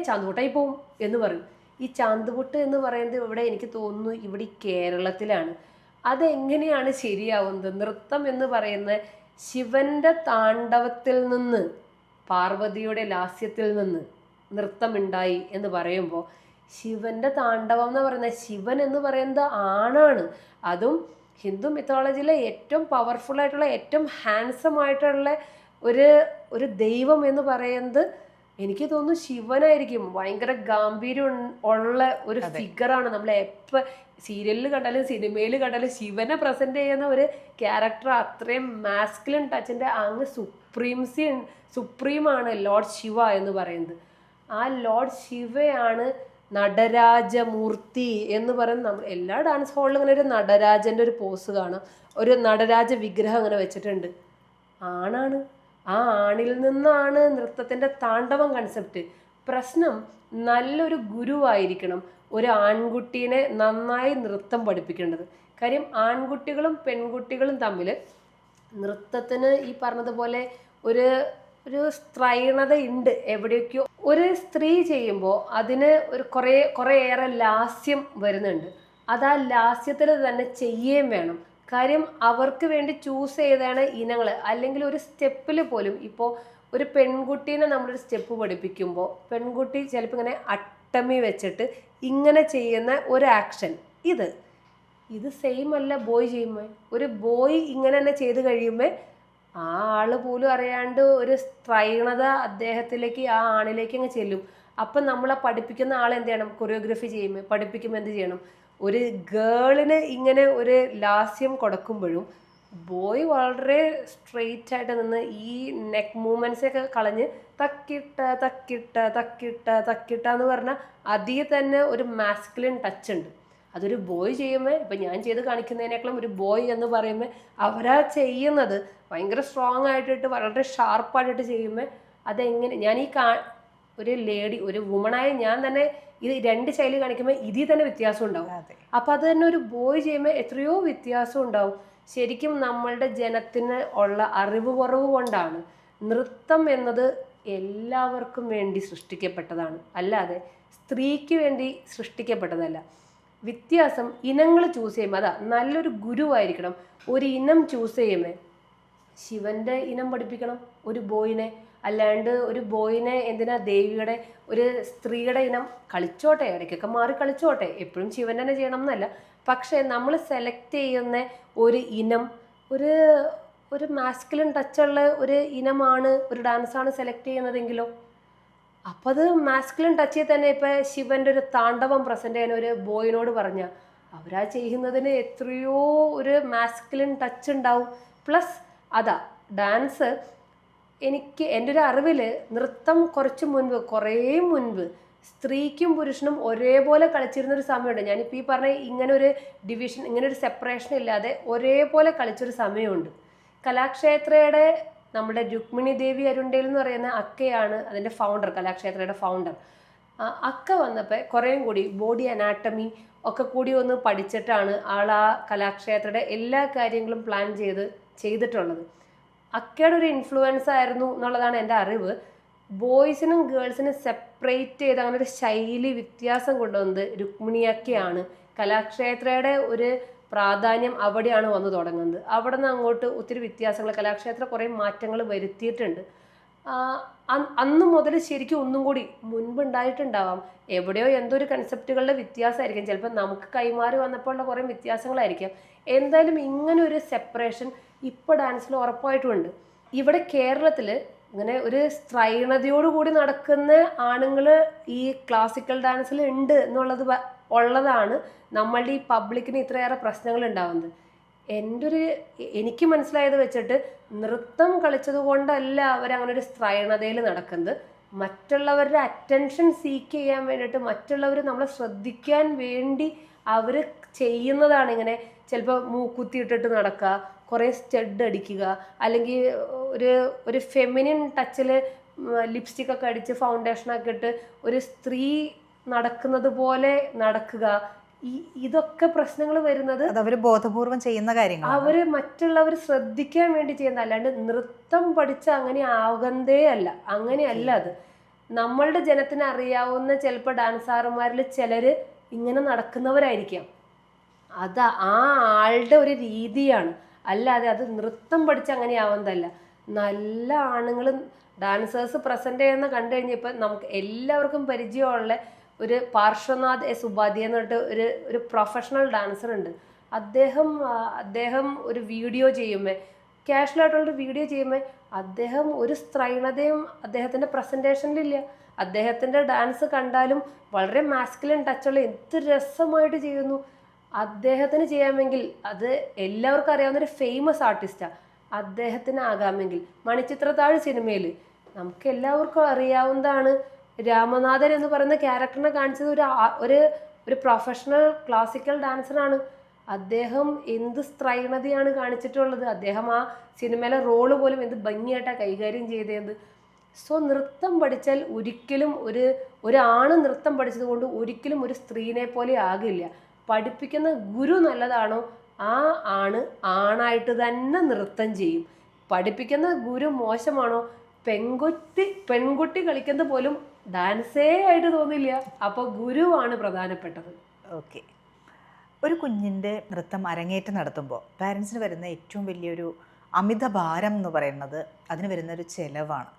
ചാന്തുപൊട്ടായി പോവും എന്ന് പറയും. ഈ ചാന്തുപൊട്ട് എന്ന് പറയുന്നത് ഇവിടെ എനിക്ക് തോന്നുന്നു ഇവിടെ കേരളത്തിലാണ്. അതെങ്ങനെയാണ് ശരിയാവുന്നത്? നൃത്തം എന്ന് പറയുന്ന ശിവന്റെ താണ്ഡവത്തിൽ നിന്ന്, പാർവതിയുടെ ലാസ്യത്തിൽ നിന്ന് നൃത്തമുണ്ടായി എന്ന് പറയുമ്പോൾ ശിവന്റെ താണ്ഡവം എന്ന് പറയുന്നത്, ശിവൻ എന്ന് പറയുന്നത് ആണാണ്. അതും ഹിന്ദു മിത്തോളജിയിലെ ഏറ്റവും പവർഫുൾ ആയിട്ടുള്ള, ഏറ്റവും ഹാൻസം ആയിട്ടുള്ള ഒരു ദൈവം എന്ന് പറയുന്നത് എനിക്ക് തോന്നുന്നു ശിവനായിരിക്കും. ഭയങ്കര ഗാംഭീര്യം ഉള്ള ഒരു ഫിഗറാണ്. നമ്മൾ എപ്പോൾ സീരിയലിൽ കണ്ടാലും സിനിമയിൽ കണ്ടാലും ശിവനെ പ്രസന്റ് ചെയ്യുന്ന ഒരു ക്യാരക്ടർ അത്രയും മാസ്കുലിൻ ടച്ചിൻ്റെ അങ്ങ് സുപ്രീമാണ് ലോർഡ് ശിവ എന്ന് പറയുന്നത്. ആ ലോർഡ് ശിവയാണ് നടരാജമൂർത്തി എന്ന് പറയുന്നത്. നമ്മൾ എല്ലാ ഡാൻസ് ഹോളിലും ഇങ്ങനെ ഒരു നടരാജൻ്റെ ഒരു പോസ് കാണാം, ഒരു നടരാജ വിഗ്രഹം അങ്ങനെ വെച്ചിട്ടുണ്ട്. ആണാണ്. ആ ആണിൽ നിന്നാണ് നൃത്തത്തിൻ്റെ താണ്ഡവം കൺസെപ്റ്റ്. പ്രശ്നം നല്ലൊരു ഗുരുവായിരിക്കണം ഒരു ആൺകുട്ടീനെ നന്നായി നൃത്തം പഠിപ്പിക്കേണ്ടത്. കാര്യം ആൺകുട്ടികളും പെൺകുട്ടികളും തമ്മിൽ നൃത്തത്തിന് ഈ പറഞ്ഞതുപോലെ ഒരു സ്ത്രൈണത ഉണ്ട് എവിടെയൊക്കെയോ. ഒരു സ്ത്രീ ചെയ്യുമ്പോൾ അതിന് കുറേയേറെ ലാസ്യം വരുന്നുണ്ട്. അത് ആ ലാസ്യത്തിൽ തന്നെ ചെയ്യുകയും വേണം. കാര്യം അവർക്ക് വേണ്ടി ചൂസ് ചെയ്താണ് ഇനങ്ങൾ. അല്ലെങ്കിൽ ഒരു സ്റ്റെപ്പിൽ പോലും ഇപ്പോൾ ഒരു പെൺകുട്ടീനെ നമ്മളൊരു സ്റ്റെപ്പ് പഠിപ്പിക്കുമ്പോൾ പെൺകുട്ടി ചിലപ്പോൾ ഇങ്ങനെ അട്ടമി വെച്ചിട്ട് ഇങ്ങനെ ചെയ്യുന്ന ഒരു ആക്ഷൻ, ഇത് സെയിം അല്ല ബോയ് ചെയ്യുമ്പോൾ. ഒരു ബോയ് ഇങ്ങനെ തന്നെ ചെയ്ത് കഴിയുമ്പോൾ ആ ആൾ പോലും അറിയാണ്ട് ഒരു സ്ത്രൈണത അദ്ദേഹത്തിലേക്ക്, ആ ആണിലേക്ക് അങ്ങ് ചെല്ലും. അപ്പം നമ്മളെ പഠിപ്പിക്കുന്ന ആൾ എന്ത് ചെയ്യണം? കൊറിയോഗ്രഫി ചെയ്യുമ്പോൾ പഠിപ്പിക്കുമ്പോൾ എന്ത് ചെയ്യണം? ഒരു ഗേളിന് ഇങ്ങനെ ഒരു ലാസ്യം കൊടുക്കുമ്പോഴും ബോയ് വളരെ സ്ട്രെയിറ്റ് ആയിട്ട് നിന്ന് ഈ നെക്ക് മൂവ്മെൻറ്റ്സൊക്കെ കളഞ്ഞ് തക്കിട്ട തക്കിട്ട തക്കിട്ട തക്കിട്ട എന്ന് പറഞ്ഞാൽ അതിൽ തന്നെ ഒരു മാസ്കുലിൻ ടച്ച് ഉണ്ട്. അതൊരു ബോയ് ചെയ്യുമ്പോൾ, ഇപ്പം ഞാൻ ചെയ്ത് കാണിക്കുന്നതിനേക്കാളും ഒരു ബോയ് എന്ന് പറയുമ്പോൾ അവരാ ചെയ്യുന്നത് ഭയങ്കര സ്ട്രോങ് ആയിട്ടിട്ട് വളരെ ഷാർപ്പായിട്ടിട്ട് ചെയ്യുമ്പോൾ അതെങ്ങനെ ഞാൻ ഒരു ലേഡി, ഒരു വുമണായ ഞാൻ തന്നെ ഇത് 2 ശൈലി കാണിക്കുമ്പോൾ ഇതിൽ തന്നെ വ്യത്യാസം ഉണ്ടാവും. അപ്പം അത് തന്നെ ഒരു ബോയ് ചെയ്യുമ്പോൾ എത്രയോ വ്യത്യാസം ഉണ്ടാവും. ശരിക്കും നമ്മളുടെ ജനത്തിന് ഉള്ള അറിവ് കുറവ് കൊണ്ടാണ്. നൃത്തം എന്നത് എല്ലാവർക്കും വേണ്ടി സൃഷ്ടിക്കപ്പെട്ടതാണ്, അല്ലാതെ സ്ത്രീക്ക് വേണ്ടി സൃഷ്ടിക്കപ്പെട്ടതല്ല. വ്യത്യാസം ഇനങ്ങൾ ചൂസ് ചെയ്യുമ്പോൾ, അതാ നല്ലൊരു ഗുരുവായിരിക്കണം. ഒരു ഇനം ചൂസ് ചെയ്യുമ്പോൾ ശിവന്റെ ഇനം പഠിപ്പിക്കണം ഒരു ബോയിനെ. അല്ലാണ്ട് ഒരു ബോയിനെ എന്തിനാ ദേവിയുടെ ഒരു സ്ത്രീയുടെ ഇനം കളിച്ചോട്ടെ, ഇടയ്ക്കൊക്കെ മാറി കളിച്ചോട്ടെ, എപ്പോഴും ശിവൻ തന്നെ ചെയ്യണം എന്നല്ല. പക്ഷേ നമ്മൾ സെലക്ട് ചെയ്യുന്ന ഒരു ഇനം ഒരു ഒരു മാസ്കുലിൻ ടച്ചുള്ള ഒരു ഇനമാണ്, ഒരു ഡാൻസാണ് സെലക്ട് ചെയ്യുന്നതെങ്കിലോ അപ്പം അത് മാസ്കുലിൻ ടച്ചിൽ തന്നെ. ഇപ്പം ശിവന്റെ ഒരു താണ്ഡവം പ്രസന്റ് ചെയ്യാൻ ഒരു ബോയിനോട് പറഞ്ഞ അവരാ ചെയ്യുന്നതിന് എത്രയോ ഒരു മാസ്കുലിൻ ടച്ച് ഉണ്ടാവും. പ്ലസ് അതാ ഡാൻസ് എനിക്ക് എൻ്റെ ഒരു അറിവിൽ നൃത്തം കുറേ മുൻപ് സ്ത്രീക്കും പുരുഷനും ഒരേപോലെ കളിച്ചിരുന്നൊരു സമയമുണ്ട്. ഞാനിപ്പോൾ ഈ പറഞ്ഞ ഇങ്ങനെ ഒരു ഡിവിഷൻ, ഇങ്ങനെ ഒരു സെപ്പറേഷൻ ഇല്ലാതെ ഒരേപോലെ കളിച്ചൊരു സമയമുണ്ട്. കലാക്ഷേത്രയുടെ നമ്മുടെ രുക്മിണി ദേവി അരുണ്ടേൽ എന്ന് പറയുന്ന അക്കയാണ് അതിൻ്റെ ഫൗണ്ടർ, കലാക്ഷേത്രയുടെ ഫൗണ്ടർ. അക്ക വന്നപ്പോൾ കുറേയും കൂടി ബോഡി അനാട്ടമി ഒക്കെ കൂടി ഒന്ന് പഠിച്ചിട്ടാണ് ആൾ ആ കലാക്ഷേത്രയുടെ എല്ലാ കാര്യങ്ങളും പ്ലാൻ ചെയ്തിട്ടുള്ളത്. അക്കയുടെ ഒരു ഇൻഫ്ലുവൻസ് ആയിരുന്നു എന്നുള്ളതാണ് എൻ്റെ അറിവ്. ബോയ്സിനും ഗേൾസിനും സെപ്പറേറ്റ് ചെയ്ത് അങ്ങനെ ഒരു ശൈലി വ്യത്യാസം കൊണ്ടുവന്നത് രുക്മിണി അക്കയാണ്. കലാക്ഷേത്രയുടെ ഒരു പ്രാധാന്യം അവിടെയാണ് വന്നു തുടങ്ങുന്നത്. അവിടെ നിന്ന് അങ്ങോട്ട് ഒത്തിരി വ്യത്യാസങ്ങൾ കലാക്ഷേത്ര കുറേ മാറ്റങ്ങൾ വരുത്തിയിട്ടുണ്ട്. അന്ന് മുതൽ ശരിക്കും ഒന്നും കൂടി മുൻപുണ്ടായിട്ടുണ്ടാവാം. എവിടെയോ എന്തോ ഒരു കൺസെപ്റ്റുകളുടെ വ്യത്യാസമായിരിക്കും, ചിലപ്പോൾ നമുക്ക് കൈമാറി വന്നപ്പോഴുള്ള കുറേ വ്യത്യാസങ്ങളായിരിക്കാം. എന്തായാലും ഇങ്ങനെ ഒരു സെപ്പറേഷൻ ഇപ്പോൾ ഡാൻസിൽ ഉറപ്പായിട്ടുമുണ്ട്. ഇവിടെ കേരളത്തിൽ ഇങ്ങനെ ഒരു സ്ത്രൈണതയോടുകൂടി നടക്കുന്ന ആണുങ്ങൾ ഈ ക്ലാസിക്കൽ ഡാൻസിൽ ഉണ്ട് ഉള്ളതാണ് നമ്മളുടെ ഈ പബ്ലിക്കിന് ഇത്രയേറെ പ്രശ്നങ്ങൾ ഉണ്ടാവുന്നത്. എനിക്ക് മനസ്സിലായത് വെച്ചിട്ട് നൃത്തം കളിച്ചത് കൊണ്ടല്ല അവരങ്ങനെ ഒരു സ്ത്രൈണതയിൽ നടക്കുന്നത്. മറ്റുള്ളവരുടെ അറ്റൻഷൻ സീക്ക് ചെയ്യാൻ വേണ്ടിയിട്ട്, മറ്റുള്ളവർ നമ്മളെ ശ്രദ്ധിക്കാൻ വേണ്ടി അവർ ചെയ്യുന്നതാണ് ഇങ്ങനെ. ചിലപ്പോൾ മൂക്കുത്തി ഇട്ടിട്ട് നടക്കുക, കുറേ സ്റ്റഡ് അടിക്കുക, അല്ലെങ്കിൽ ഒരു ഫെമിനിൻ ടച്ചിൽ ലിപ്സ്റ്റിക്കൊക്കെ അടിച്ച് ഫൗണ്ടേഷനൊക്കെ ഇട്ട് ഒരു സ്ത്രീ നടക്കുന്നത് പോലെ നടക്കുക. ഇതൊക്കെ പ്രശ്നങ്ങൾ വരുന്നത് അവർ ബോധപൂർവം ചെയ്യുന്ന കാര്യങ്ങൾ, അവർ മറ്റുള്ളവർ ശ്രദ്ധിക്കാൻ വേണ്ടി ചെയ്യുന്ന, അല്ലാണ്ട് നൃത്തം പഠിച്ച അങ്ങനെ ആകന്തേ അല്ല. അങ്ങനെയല്ല അത്. നമ്മളുടെ ജനത്തിന് അറിയാവുന്ന ചിലപ്പോൾ ഡാൻസാർമാരിൽ ചിലർ ഇങ്ങനെ നടക്കുന്നവരായിരിക്കാം. അത് ആ ആളുടെ ഒരു രീതിയാണ്, അല്ലാതെ അത് നൃത്തം പഠിച്ച് അങ്ങനെ ആവുന്നതല്ല. നല്ല ആണുങ്ങൾ ഡാൻസേഴ്സ് പ്രസന്റ് ചെയ്യുന്ന കണ്ടു കഴിഞ്ഞപ്പോൾ നമുക്ക് എല്ലാവർക്കും പരിചയമുള്ള ഒരു പാർശ്വനാഥ് എസ് ഉപാധ്യായ എന്ന് പറഞ്ഞിട്ട് ഒരു പ്രൊഫഷണൽ ഡാൻസർ ഉണ്ട്. അദ്ദേഹം ഒരു വീഡിയോ ചെയ്യുമ്പോൾ, ക്യാഷ്വലായിട്ടുള്ളൊരു വീഡിയോ ചെയ്യുമ്പോൾ അദ്ദേഹം ഒരു സ്ത്രൈണതയും അദ്ദേഹത്തിൻ്റെ പ്രസൻറ്റേഷനിലില്ല. അദ്ദേഹത്തിൻ്റെ ഡാൻസ് കണ്ടാലും വളരെ മാസ്കുലിൻ ടച്ചുള്ള എന്ത് രസമായിട്ട് ചെയ്യുന്നു. അദ്ദേഹത്തിന് ചെയ്യാമെങ്കിൽ, അത് എല്ലാവർക്കും അറിയാവുന്നൊരു ഫേമസ് ആർട്ടിസ്റ്റാണ്, അദ്ദേഹത്തിന് ആകാമെങ്കിൽ. മണിച്ചിത്രത്താഴ് സിനിമയിൽ നമുക്ക് എല്ലാവർക്കും അറിയാവുന്നതാണ്. രാമനാഥൻ എന്ന് പറയുന്ന ക്യാരക്ടറിനെ കാണിച്ചത് ഒരു പ്രൊഫഷണൽ ക്ലാസിക്കൽ ഡാൻസറാണ്. അദ്ദേഹം എന്ത് സ്ത്രൈണതയാണ് കാണിച്ചിട്ടുള്ളത്. അദ്ദേഹം ആ സിനിമയിലെ റോള് പോലും എന്ത് ഭംഗിയായിട്ടാണ് കൈകാര്യം ചെയ്തത്. സോ നൃത്തം പഠിച്ചാൽ ഒരിക്കലും ഒരു ആണ് നൃത്തം പഠിച്ചത് കൊണ്ട് ഒരിക്കലും ഒരു സ്ത്രീനെ പോലെ ആകില്ല. പഠിപ്പിക്കുന്ന ഗുരു നല്ലതാണോ ആ ആണായിട്ട് തന്നെ നൃത്തം ചെയ്യും. പഠിപ്പിക്കുന്ന ഗുരു മോശമാണോ പെൺകുട്ടി കളിക്കുന്നത് പോലും ഡാൻസേ ആയിട്ട് തോന്നില്ല. അപ്പോൾ ഗുരുവാണ് പ്രധാനപ്പെട്ടത്. ഓക്കെ. ഒരു കുഞ്ഞിൻ്റെ നൃത്തം അരങ്ങേറ്റം നടത്തുമ്പോൾ പാരൻസിന് വരുന്ന ഏറ്റവും വലിയൊരു അമിത ഭാരം എന്ന് പറയുന്നത് അതിന് വരുന്നൊരു ചിലവാണ്.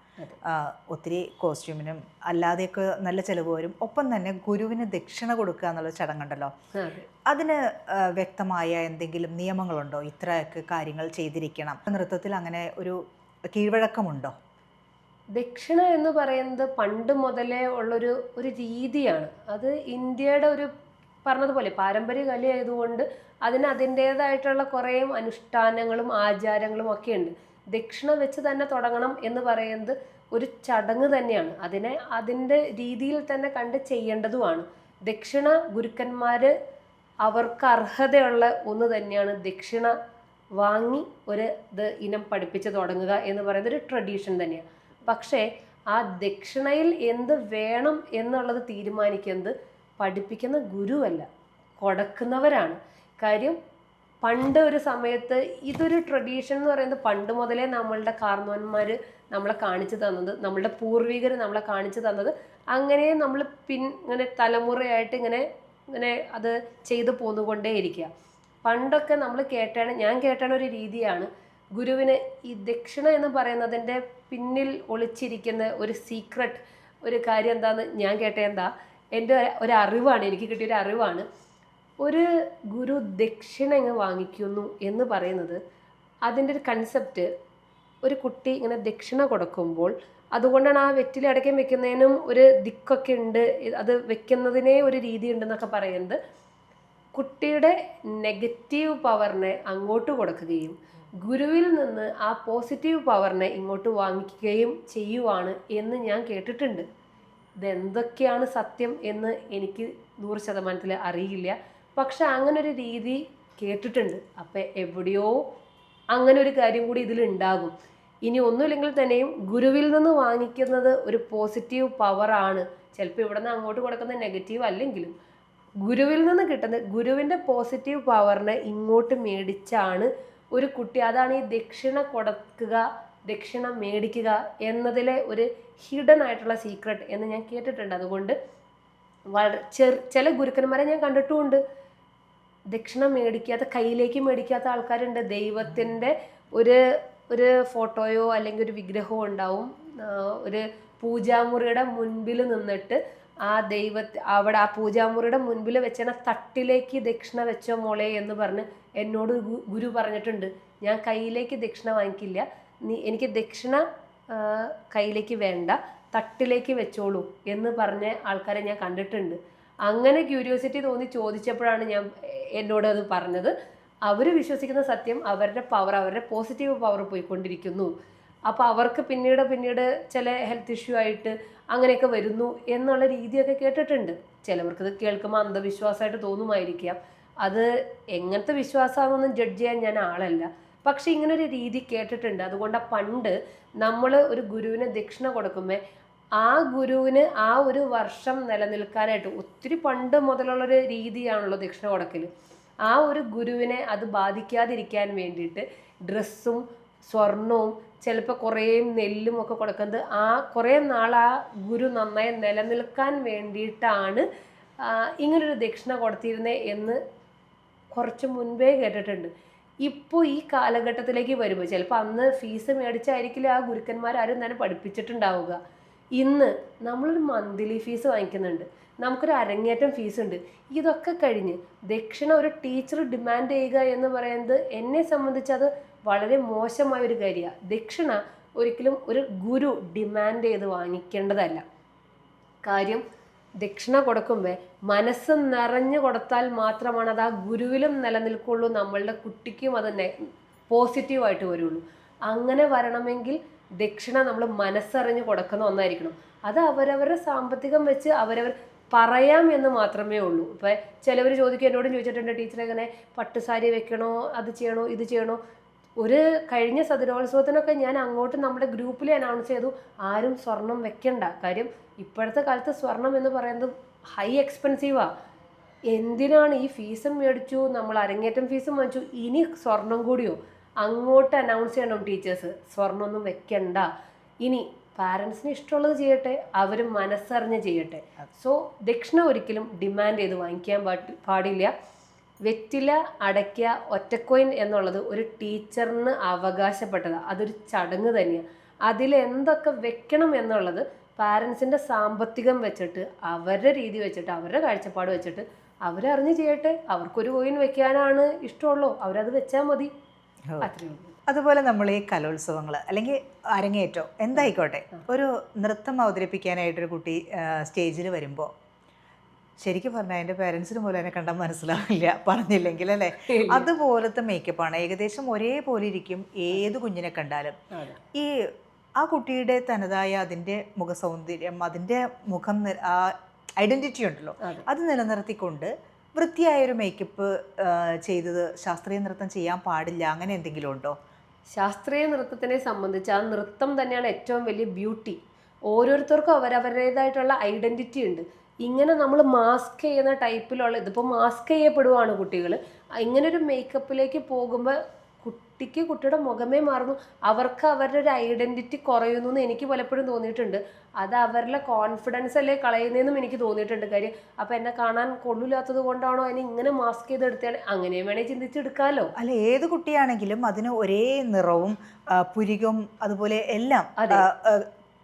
ഒത്തിരി കോസ്റ്റ്യൂമിനും അല്ലാതെയൊക്കെ നല്ല ചിലവ് വരും. ഒപ്പം തന്നെ ഗുരുവിന് ദക്ഷിണ കൊടുക്കുക എന്നുള്ള ചടങ്ങുണ്ടല്ലോ, അതിന് വ്യക്തമായ എന്തെങ്കിലും നിയമങ്ങളുണ്ടോ? ഇത്രയൊക്കെ കാര്യങ്ങൾ ചെയ്തിരിക്കണം. നൃത്തത്തിൽ അങ്ങനെ ഒരു കീഴ്വഴക്കമുണ്ടോ? ദക്ഷിണ എന്ന് പറയുന്നത് പണ്ട് മുതലേ ഉള്ളൊരു രീതിയാണ്. അത് ഇന്ത്യയുടെ പറഞ്ഞതുപോലെ പാരമ്പര്യ കലയായതുകൊണ്ട് അതിന് അതിൻ്റേതായിട്ടുള്ള കുറേ അനുഷ്ഠാനങ്ങളും ആചാരങ്ങളും ഒക്കെ ഉണ്ട്. ദക്ഷിണ വെച്ച് തന്നെ തുടങ്ങണം എന്ന് പറയുന്നത് ഒരു ചടങ്ങ് തന്നെയാണ്. അതിൻ്റെ രീതിയിൽ തന്നെ കണ്ട് ചെയ്യേണ്ടതുമാണ്. ദക്ഷിണ ഗുരുക്കന്മാർ അവർക്ക് അർഹതയുള്ള ഒന്ന് തന്നെയാണ്. ദക്ഷിണ വാങ്ങി ഇനം പഠിപ്പിച്ച് തുടങ്ങുക എന്ന് പറയുന്നത് ഒരു ട്രഡീഷൻ തന്നെയാണ്. പക്ഷേ ആ ദക്ഷിണയിൽ എന്ത് വേണം എന്നുള്ളത് തീരുമാനിക്കുന്നത് പഠിപ്പിക്കുന്ന ഗുരുവല്ല, കൊടുക്കുന്നവരാണ്. കാര്യം പണ്ട് ഒരു സമയത്ത് ഇതൊരു ട്രഡീഷൻ എന്ന് പറയുന്നത് പണ്ട് മുതലേ നമ്മളുടെ കാർന്നോന്മാർ നമ്മളെ കാണിച്ചു തന്നത്, നമ്മളുടെ പൂർവികർ നമ്മളെ കാണിച്ചു തന്നത്, അങ്ങനെ നമ്മൾ ഇങ്ങനെ തലമുറയായിട്ട് ഇങ്ങനെ അത് ചെയ്തു പോന്നുകൊണ്ടേയിരിക്കുക. പണ്ടൊക്കെ ഞാൻ കേട്ടാണ് ഒരു രീതിയാണ്, ഗുരുവിന് ഈ ദക്ഷിണ എന്ന് പറയുന്നതിൻ്റെ പിന്നിൽ ഒളിച്ചിരിക്കുന്ന ഒരു സീക്രട്ട് ഒരു കാര്യം എന്താണെന്ന് ഞാൻ കേട്ട എൻ്റെ ഒരു അറിവാണ്, എനിക്ക് കിട്ടിയൊരു അറിവാണ്. ഒരു ഗുരു ദക്ഷിണ ഇങ്ങ് വാങ്ങിക്കുന്നു എന്ന് പറയുന്നത് അതിൻ്റെ ഒരു കൺസെപ്റ്റ്, ഒരു കുട്ടി ഇങ്ങനെ ദക്ഷിണ കൊടുക്കുമ്പോൾ അതുകൊണ്ടാണ് ആ വെറ്റില അടക്കം വെക്കുന്നതിനും ഒരു ദിക്കൊക്കെ ഉണ്ട്, അത് വെക്കുന്നതിനേ ഒരു രീതി ഉണ്ടെന്നൊക്കെ പറയുന്നത്. കുട്ടിയുടെ നെഗറ്റീവ് പവറിനെ അങ്ങോട്ട് കൊടുക്കുകയും ഗുരുവിൽ നിന്ന് ആ പോസിറ്റീവ് പവറിനെ ഇങ്ങോട്ട് വാങ്ങിക്കുകയും ചെയ്യുവാണ് എന്ന് ഞാൻ കേട്ടിട്ടുണ്ട്. ഇതെന്തൊക്കെയാണ് സത്യം എന്ന് എനിക്ക് 100% അറിയില്ല, പക്ഷെ അങ്ങനൊരു രീതി കേട്ടിട്ടുണ്ട്. അപ്പം എവിടെയോ അങ്ങനെ ഒരു കാര്യം കൂടി ഇതിലുണ്ടാകും. ഇനി ഒന്നുമില്ലെങ്കിൽ തന്നെയും ഗുരുവിൽ നിന്ന് വാങ്ങിക്കുന്നത് ഒരു പോസിറ്റീവ് പവറാണ്. ചിലപ്പോൾ ഇവിടെ നിന്ന് അങ്ങോട്ട് കൊടുക്കുന്നത് നെഗറ്റീവ് അല്ലെങ്കിലും ഗുരുവിൽ നിന്ന് കിട്ടുന്നത് ഗുരുവിൻ്റെ പോസിറ്റീവ് പവറിനെ ഇങ്ങോട്ട് മേടിച്ചാണ് ഒരു കുട്ടി, അതാണ് ഈ ദക്ഷിണ കൊടുക്കുക, ദക്ഷിണ മേടിക്കുക എന്നതിലെ ഒരു ഹിഡൻ ആയിട്ടുള്ള സീക്രട്ട് എന്ന് ഞാൻ കേട്ടിട്ടുണ്ട്. അതുകൊണ്ട് വളരെ ചില ഗുരുക്കന്മാരെ ഞാൻ കണ്ടിട്ടുമുണ്ട്, ദക്ഷിണ മേടിക്കാത്ത, കയ്യിലേക്ക് മേടിക്കാത്ത ആൾക്കാരുണ്ട്. ദൈവത്തിൻ്റെ ഒരു ഫോട്ടോയോ അല്ലെങ്കിൽ ഒരു വിഗ്രഹമോ ഉണ്ടാവും, ഒരു പൂജാമുറിയുടെ മുൻപിൽ നിന്നിട്ട് അവിടെ ആ പൂജാമുറിയുടെ മുൻപിൽ വെച്ച തട്ടിലേക്ക് ദക്ഷിണ വെച്ചോ മോളെ എന്ന് പറഞ്ഞ് എന്നോട് ഗുരു പറഞ്ഞിട്ടുണ്ട്. ഞാൻ കയ്യിലേക്ക് ദക്ഷിണ വാങ്ങിക്കില്ല, എനിക്ക് ദക്ഷിണ കയ്യിലേക്ക് വേണ്ട, തട്ടിലേക്ക് വെച്ചോളൂ എന്ന് പറഞ്ഞ ആൾക്കാരെ ഞാൻ കണ്ടിട്ടുണ്ട്. അങ്ങനെ ക്യൂരിയോസിറ്റി തോന്നി ചോദിച്ചപ്പോഴാണ് എന്നോട് അത് പറഞ്ഞത്. അവർ വിശ്വസിക്കുന്ന സത്യം അവരുടെ പവർ, അവരുടെ പോസിറ്റീവ് പവർ പോയിക്കൊണ്ടിരിക്കുന്നു. അപ്പോൾ അവർക്ക് പിന്നീട് ചില ഹെൽത്ത് ഇഷ്യൂ ആയിട്ട് അങ്ങനെയൊക്കെ വരുന്നു എന്നുള്ള രീതിയൊക്കെ കേട്ടിട്ടുണ്ട്. ചിലവർക്കത് കേൾക്കുമ്പോൾ അന്ധവിശ്വാസമായിട്ട് തോന്നുമായിരിക്കാം. അത് എങ്ങനത്തെ വിശ്വാസമാണെന്നൊന്നും ജഡ്ജ് ചെയ്യാൻ ഞാൻ ആളല്ല, പക്ഷെ ഇങ്ങനൊരു രീതി കേട്ടിട്ടുണ്ട്. അതുകൊണ്ട് പണ്ട് നമ്മൾ ഒരു ഗുരുവിന് ദക്ഷിണ കൊടുക്കുമ്പോൾ ആ ഗുരുവിന് ആ ഒരു വർഷം നിലനിൽക്കാനായിട്ട്, ഒത്തിരി പണ്ട് മുതലുള്ളൊരു രീതിയാണല്ലോ ദക്ഷിണ കൊടുക്കൽ, ആ ഒരു ഗുരുവിനെ അത് ബാധിക്കാതിരിക്കാൻ വേണ്ടിയിട്ട് ഡ്രസ്സും സ്വർണവും ചിലപ്പോൾ കുറേ നെല്ലും ഒക്കെ കൊടുക്കുന്നത് ആ കുറേ നാൾ ആ ഗുരു നന്നായി നിലനിൽക്കാൻ വേണ്ടിയിട്ടാണ് ഇങ്ങനൊരു ദക്ഷിണ കൊടുത്തിരുന്നത് എന്ന് കുറച്ച് മുൻപേ കേട്ടിട്ടുണ്ട്. ഇപ്പോൾ ഈ കാലഘട്ടത്തിലേക്ക് വരുമ്പോൾ ചിലപ്പോൾ അന്ന് ഫീസ് മേടിച്ചായിരിക്കില്ല ആ ഗുരുക്കന്മാരും തന്നെ പഠിപ്പിച്ചിട്ടുണ്ടാവുക. ഇന്ന് നമ്മളൊരു മന്ത്ലി ഫീസ് വാങ്ങിക്കുന്നുണ്ട്, നമുക്കൊരു അരങ്ങേറ്റം ഫീസ് ഉണ്ട്. ഇതൊക്കെ കഴിഞ്ഞ് ദക്ഷിണ ഒരു ടീച്ചർ ഡിമാൻഡ് ചെയ്യുക എന്ന് പറയുന്നത് എന്നെ സംബന്ധിച്ച് അത് വളരെ മോശമായൊരു കാര്യമാണ്. ദക്ഷിണ ഒരിക്കലും ഒരു ഗുരു ഡിമാൻഡ് ചെയ്ത് വാങ്ങിക്കേണ്ടതല്ല. കാര്യം ദക്ഷിണ കൊടുക്കുമ്പോൾ മനസ്സ് നിറഞ്ഞു കൊടുത്താൽ മാത്രമാണ് അത് ആ ഗുരുവിലും നിലനിൽക്കുള്ളൂ, നമ്മളുടെ കുട്ടിക്കും അത് പോസിറ്റീവായിട്ട് വരുള്ളൂ. അങ്ങനെ വരണമെങ്കിൽ ദക്ഷിണ നമ്മൾ മനസ്സറിഞ്ഞ് കൊടുക്കുന്ന ഒന്നായിരിക്കണം. അത് അവരവരുടെ സാമ്പത്തികം വെച്ച് അവരവർ പറയാം എന്ന് മാത്രമേ ഉള്ളൂ. ഇപ്പം ചിലവർ ചോദിക്കും, എന്നോടും ചോദിച്ചിട്ടുണ്ട്, ടീച്ചറെ ഇങ്ങനെ പട്ടുസാരി വെക്കണോ, അത് ചെയ്യണോ, ഇത് ചെയ്യണോ. ഒരു കഴിഞ്ഞ സദരോത്സവത്തിനൊക്കെ ഞാൻ അങ്ങോട്ട് നമ്മുടെ ഗ്രൂപ്പിൽ അനൗൺസ് ചെയ്തു, ആരും സ്വർണം വെക്കണ്ട. കാര്യം ഇപ്പോഴത്തെ കാലത്ത് സ്വർണം എന്ന് പറയുന്നത് ഹൈ എക്സ്പെൻസീവാണ്. എന്തിനാണ് ഈ ഫീസും മേടിച്ചു, നമ്മൾ അരങ്ങേറ്റം ഫീസും മേടിച്ചു, ഇനി സ്വർണം കൂടിയോ? അങ്ങോട്ട് അനൗൺസ് ചെയ്യണം ടീച്ചേഴ്സ്, സ്വർണ്ണമൊന്നും വെക്കണ്ട. ഇനി പാരൻസിന് ഇഷ്ടമുള്ളത് ചെയ്യട്ടെ, അവർ മനസ്സറിഞ്ഞ് ചെയ്യട്ടെ. സോ ദക്ഷിണ ഒരിക്കലും ഡിമാൻഡ് ചെയ്ത് വാങ്ങിക്കാൻ പാടില്ല. വെറ്റില, അടയ്ക്ക, ഒറ്റക്കോയിൻ എന്നുള്ളത് ഒരു ടീച്ചറിന് അവകാശപ്പെട്ടതാണ്. അതൊരു ചടങ്ങ് തന്നെയാണ്. അതിലെന്തൊക്കെ വെക്കണം എന്നുള്ളത് പാരൻസിൻ്റെ സാമ്പത്തികം വെച്ചിട്ട്, അവരുടെ രീതി വെച്ചിട്ട്, അവരുടെ കാഴ്ചപ്പാട് വെച്ചിട്ട് അവരറിഞ്ഞ് ചെയ്യട്ടെ. അവർക്കൊരു കോയിൻ വെക്കാനാണ് ഇഷ്ടമുള്ളൂ, അവരത് വെച്ചാൽ മതി, അത്രയേ ഉള്ളൂ. അതുപോലെ നമ്മൾ ഈ കലോത്സവങ്ങൾ അല്ലെങ്കിൽ അരങ്ങേറ്റോ എന്തായിക്കോട്ടെ, ഒരു നൃത്തം അവതരിപ്പിക്കാനായിട്ടൊരു കുട്ടി സ്റ്റേജിൽ വരുമ്പോൾ ശരിക്കും പറഞ്ഞാൽ എൻ്റെ പേരൻസിന് പോലും എന്നെ കണ്ടാൽ മനസ്സിലാവില്ല, പറഞ്ഞില്ലെങ്കിൽ അല്ലേ. അതുപോലത്തെ മേക്കപ്പാണ്, ഏകദേശം ഒരേപോലെ ഇരിക്കും ഏത് കുഞ്ഞിനെ കണ്ടാലും. ഈ ആ കുട്ടിയുടെ തനതായ അതിൻ്റെ മുഖസൗന്ദര്യം, അതിൻ്റെ മുഖം, ആ ഐഡൻറ്റിറ്റി ഉണ്ടല്ലോ, അത് നിലനിർത്തിക്കൊണ്ട് വൃത്തിയായൊരു മേക്കപ്പ് ചെയ്തത് ശാസ്ത്രീയ നൃത്തം ചെയ്യാൻ പാടില്ല, അങ്ങനെ എന്തെങ്കിലും ഉണ്ടോ? ശാസ്ത്രീയ നൃത്തത്തിനെ സംബന്ധിച്ച് ആ നൃത്തം തന്നെയാണ് ഏറ്റവും വലിയ ബ്യൂട്ടി. ഓരോരുത്തർക്കും അവരവരുടേതായിട്ടുള്ള ഐഡൻറ്റിറ്റി ഉണ്ട്. ഇങ്ങനെ നമ്മൾ മാസ്ക് ചെയ്യുന്ന ടൈപ്പിലുള്ള, ഇതിപ്പോൾ മാസ്ക് ചെയ്യപ്പെടുവാണ് കുട്ടികൾ. ഇങ്ങനൊരു മേക്കപ്പിലേക്ക് പോകുമ്പോൾ കുട്ടിക്ക് കുട്ടിയുടെ മുഖമേ മാറുന്നു, അവർക്ക് അവരുടെ ഒരു ഐഡന്റിറ്റി കുറയുന്നു എന്ന് എനിക്ക് പലപ്പോഴും തോന്നിയിട്ടുണ്ട്. അത് അവരുടെ കോൺഫിഡൻസ് അല്ലേ കളയുന്നതെന്നും എനിക്ക് തോന്നിയിട്ടുണ്ട്. കാര്യം അപ്പം എന്നെ കാണാൻ കൊള്ളില്ലാത്തത് കൊണ്ടാണോ അതിനെ ഇങ്ങനെ മാസ്ക് ചെയ്തെടുത്താണ്, അങ്ങനെയും വേണേൽ ചിന്തിച്ചെടുക്കാമല്ലോ. അല്ല, ഏത് കുട്ടിയാണെങ്കിലും അതിന് ഒരേ നിറവും പുരികം അതുപോലെ എല്ലാം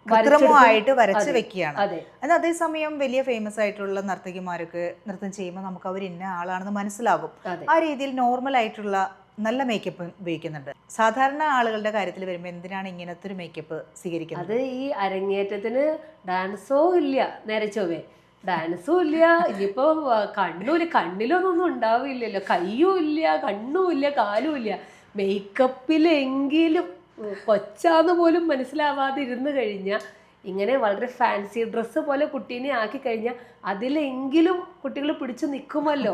കൃത്രിമമായിട്ട് വരച്ച് വെക്കുകയാണ്. എന്നാൽ അതേസമയം വലിയ ഫേമസ് ആയിട്ടുള്ള നർത്തകിമാരൊക്കെ നൃത്തം ചെയ്യുമ്പോൾ നമുക്ക് അവർ ഇന്ന ആളാണെന്ന് മനസ്സിലാകും. ആ രീതിയിൽ നോർമൽ ആയിട്ടുള്ള നല്ല മേക്കപ്പ് ഉപയോഗിക്കുന്നുണ്ട്. സാധാരണ ആളുകളുടെ കാര്യത്തിൽ വരുമ്പോൾ എന്തിനാണ് ഇങ്ങനത്തെ ഒരു മേക്കപ്പ് സ്വീകരിക്കുന്നത്? അത് ഈ അരങ്ങേറ്റത്തിന് ഡാൻസോ ഇല്ല, നേരെ ചൊവ്വേ ഡാൻസും ഇല്ല, ഇനിയിപ്പോ കണ്ണിലൊന്നും ഉണ്ടാവില്ലല്ലോ, കയ്യും ഇല്ല, കണ്ണും ഇല്ല, കാലും ഇല്ല, മേക്കപ്പിലെങ്കിലും കൊച്ചാന്ന് പോലും മനസ്സിലാവാതെ ഇരുന്ന് കഴിഞ്ഞാൽ, ഇങ്ങനെ വളരെ ഫാൻസി ഡ്രസ്സ് പോലെ കുട്ടീനെ ആക്കി കഴിഞ്ഞാൽ അതിലെങ്കിലും കുട്ടികൾ പിടിച്ചു നിൽക്കുമല്ലോ.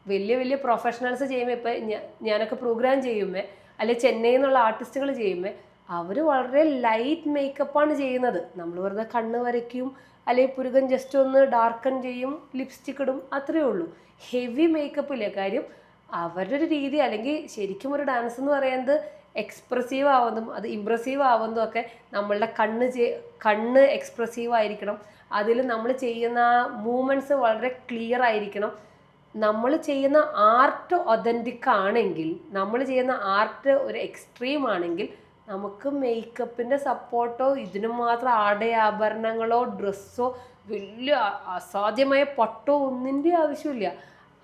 വലിയ വലിയ പ്രൊഫഷണൽസ് ചെയ്യുമ്പോൾ, ഇപ്പം ഞാനൊക്കെ പ്രോഗ്രാം ചെയ്യുമ്പോൾ, അല്ലെങ്കിൽ ചെന്നൈയിൽ നിന്നുള്ള ആർട്ടിസ്റ്റുകൾ ചെയ്യുമ്പോൾ അവർ വളരെ ലൈറ്റ് മേക്കപ്പാണ് ചെയ്യുന്നത്. നമ്മൾ വെറുതെ കണ്ണ് വരയ്ക്കും, അല്ലെങ്കിൽ പുരുകൻ ജസ്റ്റ് ഒന്ന് ഡാർക്കൺ ചെയ്യും, ലിപ്സ്റ്റിക് ഇടും, അത്രയേ ഉള്ളൂ. ഹെവി മേക്കപ്പ് ഇല്ല. കാര്യം അവരുടെ ഒരു രീതി, അല്ലെങ്കിൽ ശരിക്കും ഒരു ഡാൻസ് എന്ന് പറയുന്നത് എക്സ്പ്രസീവ് ആവുന്നതും അത് ഇമ്പ്രസീവ് ആവുന്നതും ഒക്കെ നമ്മളുടെ കണ്ണ് എക്സ്പ്രസീവ് ആയിരിക്കണം. അതിൽ നമ്മൾ ചെയ്യുന്ന മൂവ്മെൻറ്റ്സ് വളരെ ക്ലിയർ ആയിരിക്കണം. നമ്മൾ ചെയ്യുന്ന ആർട്ട് ഒതൻറ്റിക് ആണെങ്കിൽ, നമ്മൾ ചെയ്യുന്ന ആർട്ട് ഒരു എക്സ്ട്രീം ആണെങ്കിൽ, നമുക്ക് മേക്കപ്പിൻ്റെ സപ്പോർട്ടോ ഇതിനു മാത്രം ആഭരണങ്ങളോ ഡ്രസ്സോ വലിയ അസാധ്യമായ പട്ടോ ഒന്നിൻ്റെ ആവശ്യമില്ല.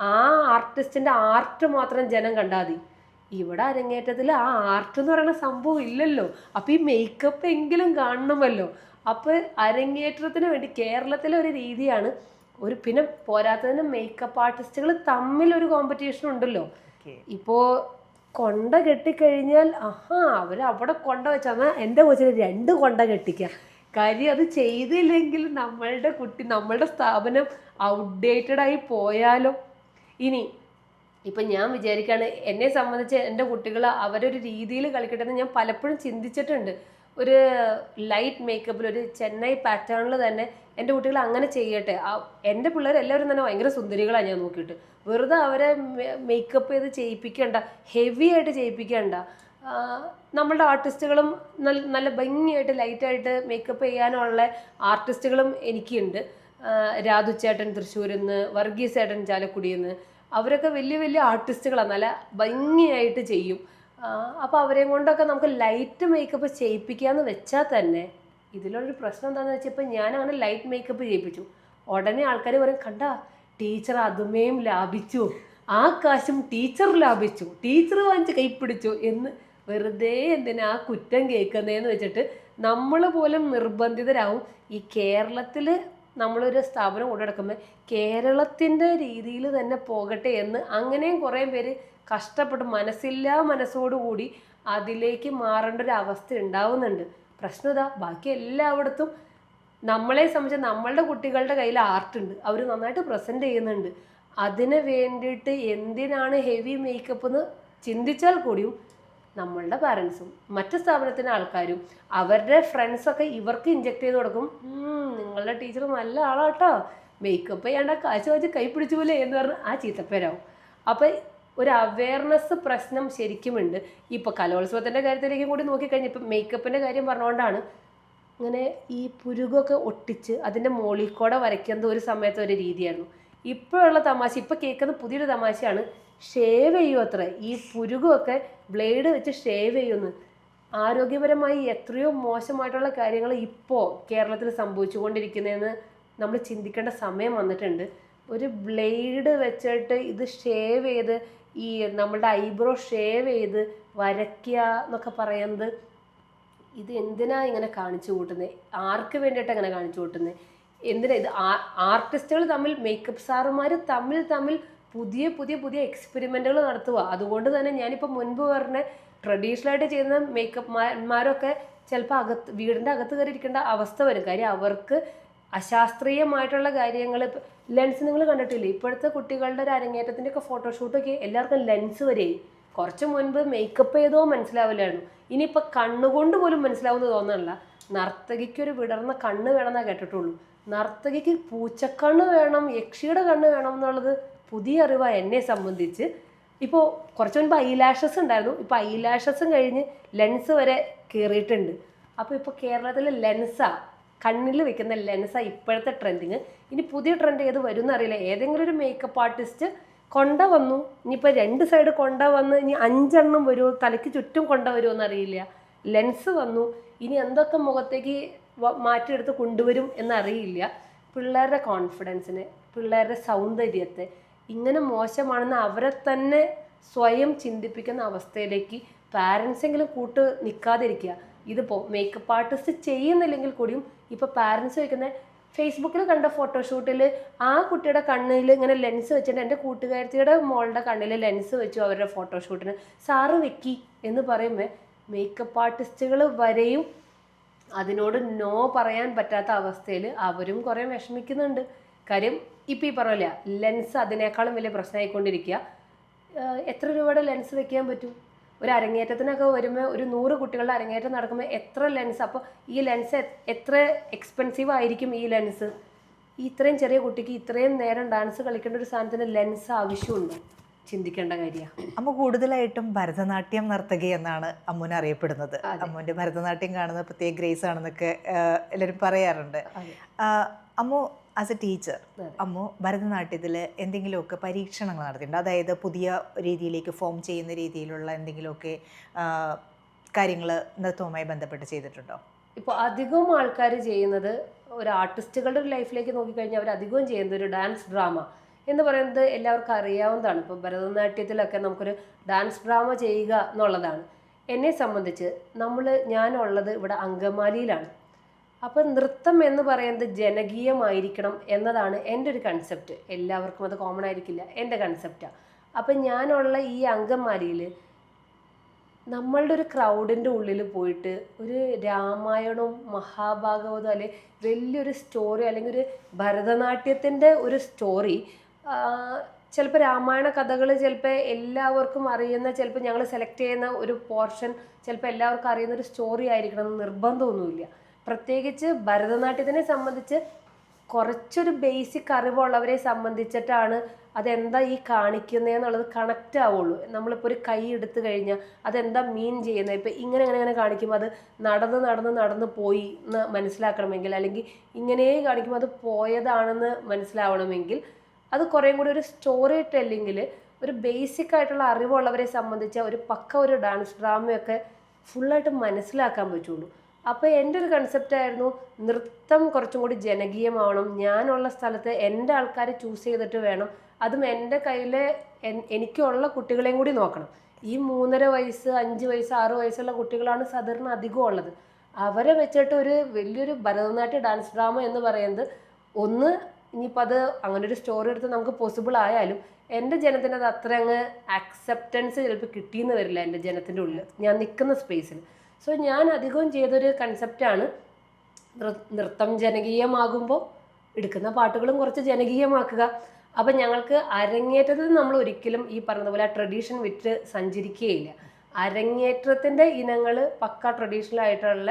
ആ ആർട്ടിസ്റ്റിൻ്റെ ആർട്ട് മാത്രം ജനം കണ്ടാൽ മതി. ഇവിടെ അരങ്ങേറ്റത്തിൽ ആ ആർട്ട് എന്ന് പറയുന്ന സംഭവം ഇല്ലല്ലോ. അപ്പോൾ ഈ മേക്കപ്പ് എങ്കിലും കാണണമല്ലോ. അപ്പോൾ അരങ്ങേറ്റത്തിന് വേണ്ടി കേരളത്തിലെ ഒരു രീതിയാണ് പിന്നെ പോരാത്തതിന് മേക്കപ്പ് ആർട്ടിസ്റ്റുകൾ തമ്മിലൊരു കോമ്പറ്റീഷൻ ഉണ്ടല്ലോ. ഇപ്പോൾ കൊണ്ട കെട്ടിക്കഴിഞ്ഞാൽ അവരവിടെ കൊണ്ട വെച്ചാൽ എൻ്റെ കൊച്ചിന് 2 കൊണ്ട കെട്ടിക്കാം. കാര്യം അത് ചെയ്തില്ലെങ്കിൽ നമ്മളുടെ സ്ഥാപനം ഔട്ട്ഡേറ്റഡായി പോയാലോ. ഇനി ഇപ്പം ഞാൻ വിചാരിക്കുകയാണ്, എന്നെ സംബന്ധിച്ച് എൻ്റെ കുട്ടികൾ അവരൊരു രീതിയിൽ കളിക്കട്ടെ എന്ന് ഞാൻ പലപ്പോഴും ചിന്തിച്ചിട്ടുണ്ട്. ഒരു ലൈറ്റ് മേക്കപ്പിൽ ഒരു ചെന്നൈ പാറ്റേണിൽ തന്നെ എൻ്റെ കുട്ടികൾ അങ്ങനെ ചെയ്യട്ടെ. എൻ്റെ പിള്ളേർ എല്ലാവരും തന്നെ ഭയങ്കര സുന്ദരികളാണ് ഞാൻ നോക്കിയിട്ട്. വെറുതെ അവരെ മേക്കപ്പ് ചെയ്ത് ചെയ്യിപ്പിക്കേണ്ട, ഹെവി ആയിട്ട് ചെയ്യിപ്പിക്കേണ്ട. നമ്മളുടെ ആർട്ടിസ്റ്റുകളും നല്ല ഭംഗിയായിട്ട് ലൈറ്റായിട്ട് മേക്കപ്പ് ചെയ്യാനുള്ള ആർട്ടിസ്റ്റുകളും എനിക്കുണ്ട്. രാധുച്ചേട്ടൻ തൃശ്ശൂരിൽ നിന്ന്, വർഗീസ് ചേട്ടൻ ചാലക്കുടിയിൽ നിന്ന്, അവരൊക്കെ വലിയ വലിയ ആർട്ടിസ്റ്റുകളാണ്, നല്ല ഭംഗിയായിട്ട് ചെയ്യും. അപ്പോൾ അവരെയും കൊണ്ടൊക്കെ നമുക്ക് ലൈറ്റ് മേക്കപ്പ് ചെയ്യിപ്പിക്കാമെന്ന് വെച്ചാൽ തന്നെ ഇതിലൊരു പ്രശ്നം എന്താണെന്ന് വെച്ചാൽ, ഇപ്പം ഞാനങ്ങനെ ലൈറ്റ് മേക്കപ്പ് ചെയ്യിപ്പിച്ചു, ഉടനെ ആൾക്കാർ പറയും, കണ്ടാ ടീച്ചർ അതുമേയും ലാഭിച്ചു, ആ കാശും ടീച്ചർ ലാഭിച്ചു, ടീച്ചർ വാങ്ങിച്ച് കൈപ്പിടിച്ചു എന്ന് വെറുതെ എന്തിനാ കുറ്റം കേൾക്കുന്നതെന്ന് വെച്ചിട്ട് നമ്മൾ പോലും നിർബന്ധിതരാകും. ഈ കേരളത്തിൽ നമ്മളൊരു സ്ഥാപനം കൊണ്ടുനടക്കുമ്പോൾ കേരളത്തിൻ്റെ രീതിയിൽ തന്നെ പോകട്ടെ എന്ന് അങ്ങനെയും കുറേ പേര് കഷ്ടപ്പെട്ട് മനസ്സോടുകൂടി അതിലേക്ക് മാറേണ്ട ഒരു അവസ്ഥ ഉണ്ടാവുന്നുണ്ട്. പ്രശ്നം ഇതാ, ബാക്കി എല്ലായിടത്തും നമ്മളെ സംബന്ധിച്ച് നമ്മളുടെ കുട്ടികളുടെ കയ്യിൽ ആർട്ടുണ്ട്, അവർ നന്നായിട്ട് പ്രസൻറ്റ് ചെയ്യുന്നുണ്ട്. അതിന് വേണ്ടിയിട്ട് എന്തിനാണ് ഹെവി മേക്കപ്പ് എന്ന് ചിന്തിച്ചാൽ കൂടിയും നമ്മളുടെ പാരൻസും മറ്റ് സ്ഥാപനത്തിൻ്റെ ആൾക്കാരും അവരുടെ ഫ്രണ്ട്സൊക്കെ ഇവർക്ക് ഇഞ്ചെക്ട് ചെയ്ത് കൊടുക്കും. നിങ്ങളുടെ ടീച്ചർ നല്ല ആളാട്ടോ, മേക്കപ്പ് ചെയ്യേണ്ട കാശ് വെച്ച് കൈ പിടിച്ചു പോലെ എന്ന് പറഞ്ഞ് ആ ചീത്തപ്പേരാവും. അപ്പോൾ ഒരു അവയർനെസ് പ്രശ്നം ശരിക്കുമുണ്ട്. ഇപ്പോൾ കലോത്സവത്തിൻ്റെ കാര്യത്തിലേക്കും കൂടി നോക്കിക്കഴിഞ്ഞാൽ, ഇപ്പം മേക്കപ്പിൻ്റെ കാര്യം പറഞ്ഞുകൊണ്ടാണ് ഇങ്ങനെ ഈ പുരുകൊക്കെ ഒട്ടിച്ച് അതിൻ്റെ മുകളിൽ കൂടെ വരയ്ക്കുന്നത് ഒരു സമയത്ത് ഒരു രീതിയായിരുന്നു. ഇപ്പോഴുള്ള തമാശ, ഇപ്പോൾ കേൾക്കുന്ന പുതിയൊരു തമാശയാണ്, ഷേവ് ചെയ്യും അത്ര. ഈ പുരുകൊക്കെ ബ്ലേഡ് വെച്ച് ഷേവ് ചെയ്യുമെന്ന്. ആരോഗ്യപരമായി എത്രയോ മോശമായിട്ടുള്ള കാര്യങ്ങൾ ഇപ്പോൾ കേരളത്തിൽ സംഭവിച്ചുകൊണ്ടിരിക്കുന്നതെന്ന് നമ്മൾ ചിന്തിക്കേണ്ട സമയം വന്നിട്ടുണ്ട്. ഒരു ബ്ലേഡ് വെച്ചിട്ട് ഇത് ഷേവ് ചെയ്ത് ഈ നമ്മളുടെ ഐബ്രോ ഷേവ് ചെയ്ത് വരയ്ക്കുക എന്നൊക്കെ പറയുന്നത്, ഇത് എന്തിനാ ഇങ്ങനെ കാണിച്ചു കൂട്ടുന്നത്? ആർക്ക് വേണ്ടിയിട്ട് അങ്ങനെ കാണിച്ചു കൂട്ടുന്നത്? എന്തിനാ ഇത്? ആർട്ടിസ്റ്റുകൾ തമ്മിൽ, മേക്കപ്പ് സാറുമാർ തമ്മിൽ പുതിയ പുതിയ പുതിയ എക്സ്പെരിമെൻറ്റുകൾ നടത്തുക. അതുകൊണ്ട് തന്നെ ഞാനിപ്പോൾ മുൻപ് പറഞ്ഞ ട്രഡീഷണലായിട്ട് ചെയ്യുന്ന മേക്കപ്പ്മാരൊക്കെ ചിലപ്പോൾ വീടിൻ്റെ അകത്ത് കയറി ഇരിക്കേണ്ട അവസ്ഥ വരും. കാര്യം അവർക്ക് അശാസ്ത്രീയമായിട്ടുള്ള കാര്യങ്ങൾ, ലെൻസ് നിങ്ങൾ കണ്ടിട്ടില്ലേ? ഇപ്പോഴത്തെ കുട്ടികളുടെ ഒരു അരങ്ങേറ്റത്തിൻ്റെ ഒക്കെ ഫോട്ടോഷൂട്ടൊക്കെ എല്ലാവർക്കും ലെൻസ് വരെയായി. കുറച്ച് മുൻപ് മേക്കപ്പ് ചെയ്തോ മനസ്സിലാവില്ലായിരുന്നു, ഇനിയിപ്പോൾ കണ്ണുകൊണ്ട് പോലും മനസ്സിലാവുമെന്ന് തോന്നുന്നില്ല. നർത്തകിക്കൊരു വിടർന്ന കണ്ണ് വേണമെന്നാണ് കേട്ടിട്ടുള്ളൂ. നർത്തകിക്ക് പൂച്ചക്കണ്ണ് വേണം, യക്ഷിയുടെ കണ്ണ് വേണം എന്നുള്ളത് പുതിയ അറിവാണ് എന്നെ സംബന്ധിച്ച്. ഇപ്പോൾ കുറച്ച് മുൻപ് ഐലാഷസ് ഉണ്ടായിരുന്നു, ഇപ്പോൾ ഐലാഷസും കഴിഞ്ഞ് ലെൻസ് വരെ കയറിയിട്ടുണ്ട്. അപ്പോൾ ഇപ്പോൾ കേരളത്തിൽ ലെൻസാണ്, കണ്ണിൽ വെക്കുന്ന ലെൻസാണ് ഇപ്പോഴത്തെ ട്രെൻഡിങ്. ഇനി പുതിയ ട്രെൻഡ് ഏത് വരും എന്നറിയില്ല. ഏതെങ്കിലും ഒരു മേക്കപ്പ് ആർട്ടിസ്റ്റ് കൊണ്ടുവന്നു, ഇനിയിപ്പോൾ 2 സൈഡ് കൊണ്ടുവന്ന് ഇനി 5 എണ്ണം വരുമോ, തലയ്ക്ക് ചുറ്റും കൊണ്ടുവരുമോ എന്നറിയില്ല. ലെൻസ് വന്നു, ഇനി എന്തൊക്കെ മുഖത്തേക്ക് മാറ്റിയെടുത്ത് കൊണ്ടുവരും എന്നറിയില്ല. പിള്ളേരുടെ കോൺഫിഡൻസിനെ, പിള്ളേരുടെ സൗന്ദര്യത്തെ ഇങ്ങനെ മോശമാണെന്ന് അവരെ തന്നെ സ്വയം ചിന്തിപ്പിക്കുന്ന അവസ്ഥയിലേക്ക് പാരൻസെങ്കിലും കൂട്ട് നിൽക്കാതിരിക്കുക. ഇതിപ്പോൾ മേക്കപ്പ് ആർട്ടിസ്റ്റ് ചെയ്യുന്നില്ലെങ്കിൽ കൂടിയും ഇപ്പോൾ പാരൻസ് വയ്ക്കുന്ന ഫേസ്ബുക്കിൽ കണ്ട ഫോട്ടോഷൂട്ടിൽ ആ കുട്ടിയുടെ കണ്ണിൽ ഇങ്ങനെ ലെൻസ് വെച്ചിട്ട് എൻ്റെ കൂട്ടുകാരത്തിയുടെ മോളുടെ കണ്ണിൽ ലെൻസ് വെച്ചു അവരുടെ ഫോട്ടോഷൂട്ടിന്, സാറ് വെക്കി എന്ന് പറയുമ്പോൾ മേക്കപ്പ് ആർട്ടിസ്റ്റുകൾ വരെയും അതിനോട് നോ പറയാൻ പറ്റാത്ത അവസ്ഥയിൽ അവരും കുറേ വിഷമിക്കുന്നുണ്ട്. കാര്യം ഇപ്പം ഈ പറയില്ല, ലെൻസ് അതിനേക്കാളും വലിയ പ്രശ്നമായിക്കൊണ്ടിരിക്കുക. എത്ര രൂപയുടെ ലെൻസ് വെക്കാൻ പറ്റും? ഒരു അരങ്ങേറ്റത്തിനൊക്കെ വരുമ്പോൾ ഒരു 100 കുട്ടികളുടെ അരങ്ങേറ്റം നടക്കുമ്പോൾ എത്ര ലെൻസ്, അപ്പോൾ ഈ ലെൻസ് എത്ര എക്സ്പെൻസീവ് ആയിരിക്കും ഈ ലെൻസ്? ഇത്രയും ചെറിയ കുട്ടിക്ക് ഇത്രയും നേരം ഡാൻസ് കളിക്കേണ്ട ഒരു സാധനത്തിന് ലെൻസ് ആവശ്യമുണ്ടോ? ചിന്തിക്കേണ്ട കാര്യമാണ്. അമ്മ കൂടുതലായിട്ടും ഭരതനാട്യം നർത്തകി എന്നാണ് അമ്മുനെ അറിയപ്പെടുന്നത്. അമ്മുവിൻ്റെ ഭരതനാട്യം കാണുന്നത് പ്രത്യേക ഗ്രേസ് ആണെന്നൊക്കെ എല്ലാവരും പറയാറുണ്ട്. Ammu as a teacher, Ammu ഭരതനാട്യത്തിൽ എന്തെങ്കിലുമൊക്കെ പരീക്ഷണങ്ങൾ നടത്തിയിട്ടുണ്ട്? അതായത് പുതിയ രീതിയിലേക്ക് ഫോം ചെയ്യുന്ന രീതിയിലുള്ള എന്തെങ്കിലുമൊക്കെ കാര്യങ്ങൾ നൃത്തവുമായി ബന്ധപ്പെട്ട് ചെയ്തിട്ടുണ്ടോ? ഇപ്പോൾ അധികവും ആൾക്കാർ ചെയ്യുന്നത്, ഒരു ആർട്ടിസ്റ്റുകളുടെ ഒരു ലൈഫിലേക്ക് നോക്കിക്കഴിഞ്ഞാൽ അവർ അധികവും ചെയ്യുന്നത് ഒരു ഡാൻസ് ഡ്രാമ എന്ന് പറയുന്നത് എല്ലാവർക്കും അറിയാവുന്നതാണ്. ഇപ്പോൾ ഭരതനാട്യത്തിലൊക്കെ നമുക്കൊരു ഡാൻസ് ഡ്രാമ ചെയ്യുക എന്നുള്ളതാണ്. എന്നെ സംബന്ധിച്ച് ഞാനുള്ളത് ഇവിടെ അങ്കമാലിയിലാണ്. അപ്പം നൃത്തം എന്ന് പറയുന്നത് ജനകീയമായിരിക്കണം എന്നതാണ് എൻ്റെ ഒരു കൺസെപ്റ്റ്. എല്ലാവർക്കും അത് കോമൺ ആയിരിക്കില്ല, എൻ്റെ കൺസെപ്റ്റാണ്. അപ്പം ഞാനുള്ള ഈ അങ്കമാലിയിൽ നമ്മളുടെ ഒരു ക്രൗഡിൻ്റെ ഉള്ളിൽ പോയിട്ട് ഒരു രാമായണവും മഹാഭാഗവതവും അല്ലെങ്കിൽ വലിയൊരു സ്റ്റോറി, അല്ലെങ്കിൽ ഒരു ഭരതനാട്യത്തിൻ്റെ ഒരു സ്റ്റോറി, ചിലപ്പോൾ രാമായണ കഥകൾ ചിലപ്പോൾ എല്ലാവർക്കും അറിയുന്ന, ചിലപ്പോൾ ഞങ്ങൾ സെലക്ട് ചെയ്യുന്ന ഒരു പോർഷൻ ചിലപ്പോൾ എല്ലാവർക്കും അറിയുന്ന ഒരു സ്റ്റോറി ആയിരിക്കണം എന്ന് നിർബന്ധമൊന്നുമില്ല. പ്രത്യേകിച്ച് ഭരതനാട്യത്തിനെ സംബന്ധിച്ച് കുറച്ചൊരു ബേസിക് അറിവുള്ളവരെ സംബന്ധിച്ചിട്ടാണ് അതെന്താ ഈ കാണിക്കുന്നതെന്നുള്ളത് കണക്റ്റ് ആവുള്ളൂ. നമ്മളിപ്പോൾ ഒരു കൈ എടുത്തു കഴിഞ്ഞാൽ അതെന്താ മീൻ ചെയ്യുന്നത്, ഇപ്പോൾ ഇങ്ങനെ കാണിക്കുമ്പോൾ അത് നടന്ന് പോയി എന്ന് മനസ്സിലാക്കണമെങ്കിൽ, അല്ലെങ്കിൽ ഇങ്ങനെ കാണിക്കുമ്പോൾ അത് പോയതാണെന്ന് മനസ്സിലാവണമെങ്കിൽ, അത് കുറേയും കൂടി ഒരു സ്റ്റോറി ടെല്ലിങ്ങിൽ ഒരു ബേസിക് ആയിട്ടുള്ള അറിവുള്ളവരെ സംബന്ധിച്ച് ഒരു ഡാൻസ് ഡ്രാമയൊക്കെ ഫുള്ളായിട്ട് മനസ്സിലാക്കാൻ പറ്റുള്ളൂ. അപ്പോൾ എൻ്റെ ഒരു കൺസെപ്റ്റായിരുന്നു നൃത്തം കുറച്ചും കൂടി ജനകീയമാവണം. ഞാനുള്ള സ്ഥലത്ത് എൻ്റെ ആൾക്കാരെ ചൂസ് ചെയ്തിട്ട് വേണം, അതും എൻ്റെ കയ്യിലെ എനിക്കുള്ള കുട്ടികളെയും കൂടി നോക്കണം. ഈ 3.5 വയസ്സ് 5 വയസ്സ് 6 വയസ്സുള്ള കുട്ടികളാണ് സാധാരണ അധികം ഉള്ളത്. അവരെ വെച്ചിട്ട് ഒരു വലിയൊരു ഭരതനാട്യ ഡാൻസ് ഡ്രാമ എന്ന് പറയുന്നത്, ഇനിയിപ്പോൾ അത് അങ്ങനെ ഒരു സ്റ്റോറി എടുത്ത് നമുക്ക് പോസിബിൾ ആയാലും എൻ്റെ ജനത്തിന് അത് അത്ര അങ്ങ് ആക്സെപ്റ്റൻസ് ചിലപ്പോൾ കിട്ടിയെന്ന് വരില്ല എൻ്റെ ജനത്തിൻ്റെ ഉള്ളിൽ, ഞാൻ നിൽക്കുന്ന സ്പേസിൽ. സോ ഞാൻ അധികവും ചെയ്തൊരു കൺസെപ്റ്റാണ് നൃത്തം ജനകീയമാകുമ്പോൾ എടുക്കുന്ന പാട്ടുകളും കുറച്ച് ജനകീയമാക്കുക. അപ്പം ഞങ്ങൾക്ക് അരങ്ങേറ്റത്തിൽ നമ്മൾ ഒരിക്കലും ഈ പറഞ്ഞതുപോലെ ആ ട്രഡീഷൻ വിറ്റ് സഞ്ചരിക്കുകയില്ല. അരങ്ങേറ്റത്തിൻ്റെ ഇനങ്ങൾ പക്ക ട്രഡീഷണൽ ആയിട്ടുള്ള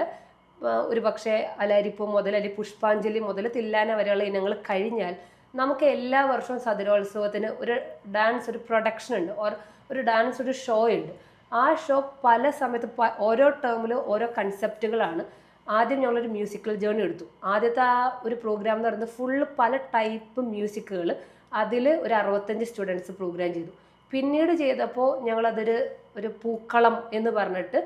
ഒരു പക്ഷേ അലാരിപ്പൂ മുതൽ അല്ലെങ്കിൽ പുഷ്പാഞ്ജലി മുതൽ തില്ലാന വരെയുള്ള ഇനങ്ങൾ കഴിഞ്ഞാൽ നമുക്ക് എല്ലാ വർഷവും സദരോത്സവത്തിന് ഒരു ഡാൻസ് ഒരു പ്രൊഡക്ഷൻ ഉണ്ട്, ഒരു ഡാൻസ് ഒരു ഷോ ഉണ്ട്. ആ ഷോ പല സമയത്ത് ഓരോ ടേമിൽ ഓരോ കൺസെപ്റ്റുകളാണ്. ആദ്യം ഞങ്ങളൊരു മ്യൂസിക്കൽ ജേർണി എടുത്തു. ആദ്യത്തെ ആ ഒരു പ്രോഗ്രാം എന്ന് പറയുന്നത് ഫുള്ള് പല ടൈപ്പ് മ്യൂസിക്കുകൾ, അതിൽ ഒരു 65 സ്റ്റുഡൻസ് പ്രോഗ്രാം ചെയ്തു. പിന്നീട് ചെയ്തപ്പോൾ ഒരു പൂക്കളം എന്ന് പറഞ്ഞിട്ട്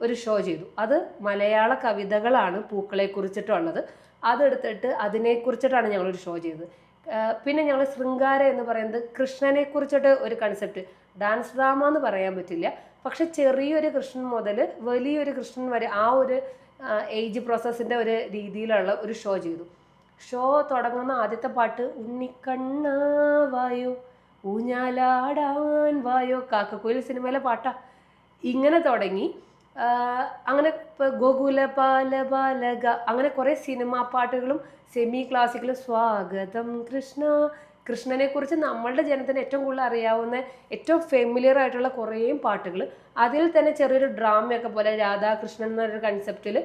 ഒരു ഷോ ചെയ്തു. അത് മലയാള കവിതകളാണ് പൂക്കളെ കുറിച്ചിട്ടുള്ളത്. അതെടുത്തിട്ട് അതിനെക്കുറിച്ചിട്ടാണ് ഞങ്ങളൊരു ഷോ ചെയ്തത്. പിന്നെ ഞങ്ങൾ ശൃംഗാര എന്ന് പറയുന്നത് കൃഷ്ണനെ കുറിച്ചിട്ട് ഒരു കൺസെപ്റ്റ്, ഡാൻസ് ഡ്രാമ എന്ന് പറയാൻ പറ്റില്ല, പക്ഷെ ചെറിയൊരു കൃഷ്ണൻ മുതൽ വലിയൊരു കൃഷ്ണൻ വരെ ആ ഒരു ഏജ് പ്രോസസ്സിൻ്റെ ഒരു രീതിയിലുള്ള ഒരു ഷോ ചെയ്തു. ഷോ തുടങ്ങുന്ന ആദ്യത്തെ പാട്ട് ഉണ്ണിക്കണ്ണ വായോ ഊഞ്ഞാലാടാൻ വായോ, കാക്കക്കുയിൽ സിനിമയിലെ പാട്ടാ. ഇങ്ങനെ തുടങ്ങി അങ്ങനെ ഇപ്പോൾ ഗോകുല പാല ബാലക അങ്ങനെ കുറേ സിനിമാ പാട്ടുകളും സെമി ക്ലാസിക്കലും സ്വാഗതം കൃഷ്ണനെ കുറിച്ച് നമ്മളുടെ ജനത്തിന് ഏറ്റവും കൂടുതൽ അറിയാവുന്ന ഏറ്റവും ഫെമിലിയർ ആയിട്ടുള്ള കുറേ പാട്ടുകൾ, അതിൽ തന്നെ ചെറിയൊരു ഡ്രാമയൊക്കെ പോലെ രാധാകൃഷ്ണൻ എന്നൊരു കൺസെപ്റ്റിൽ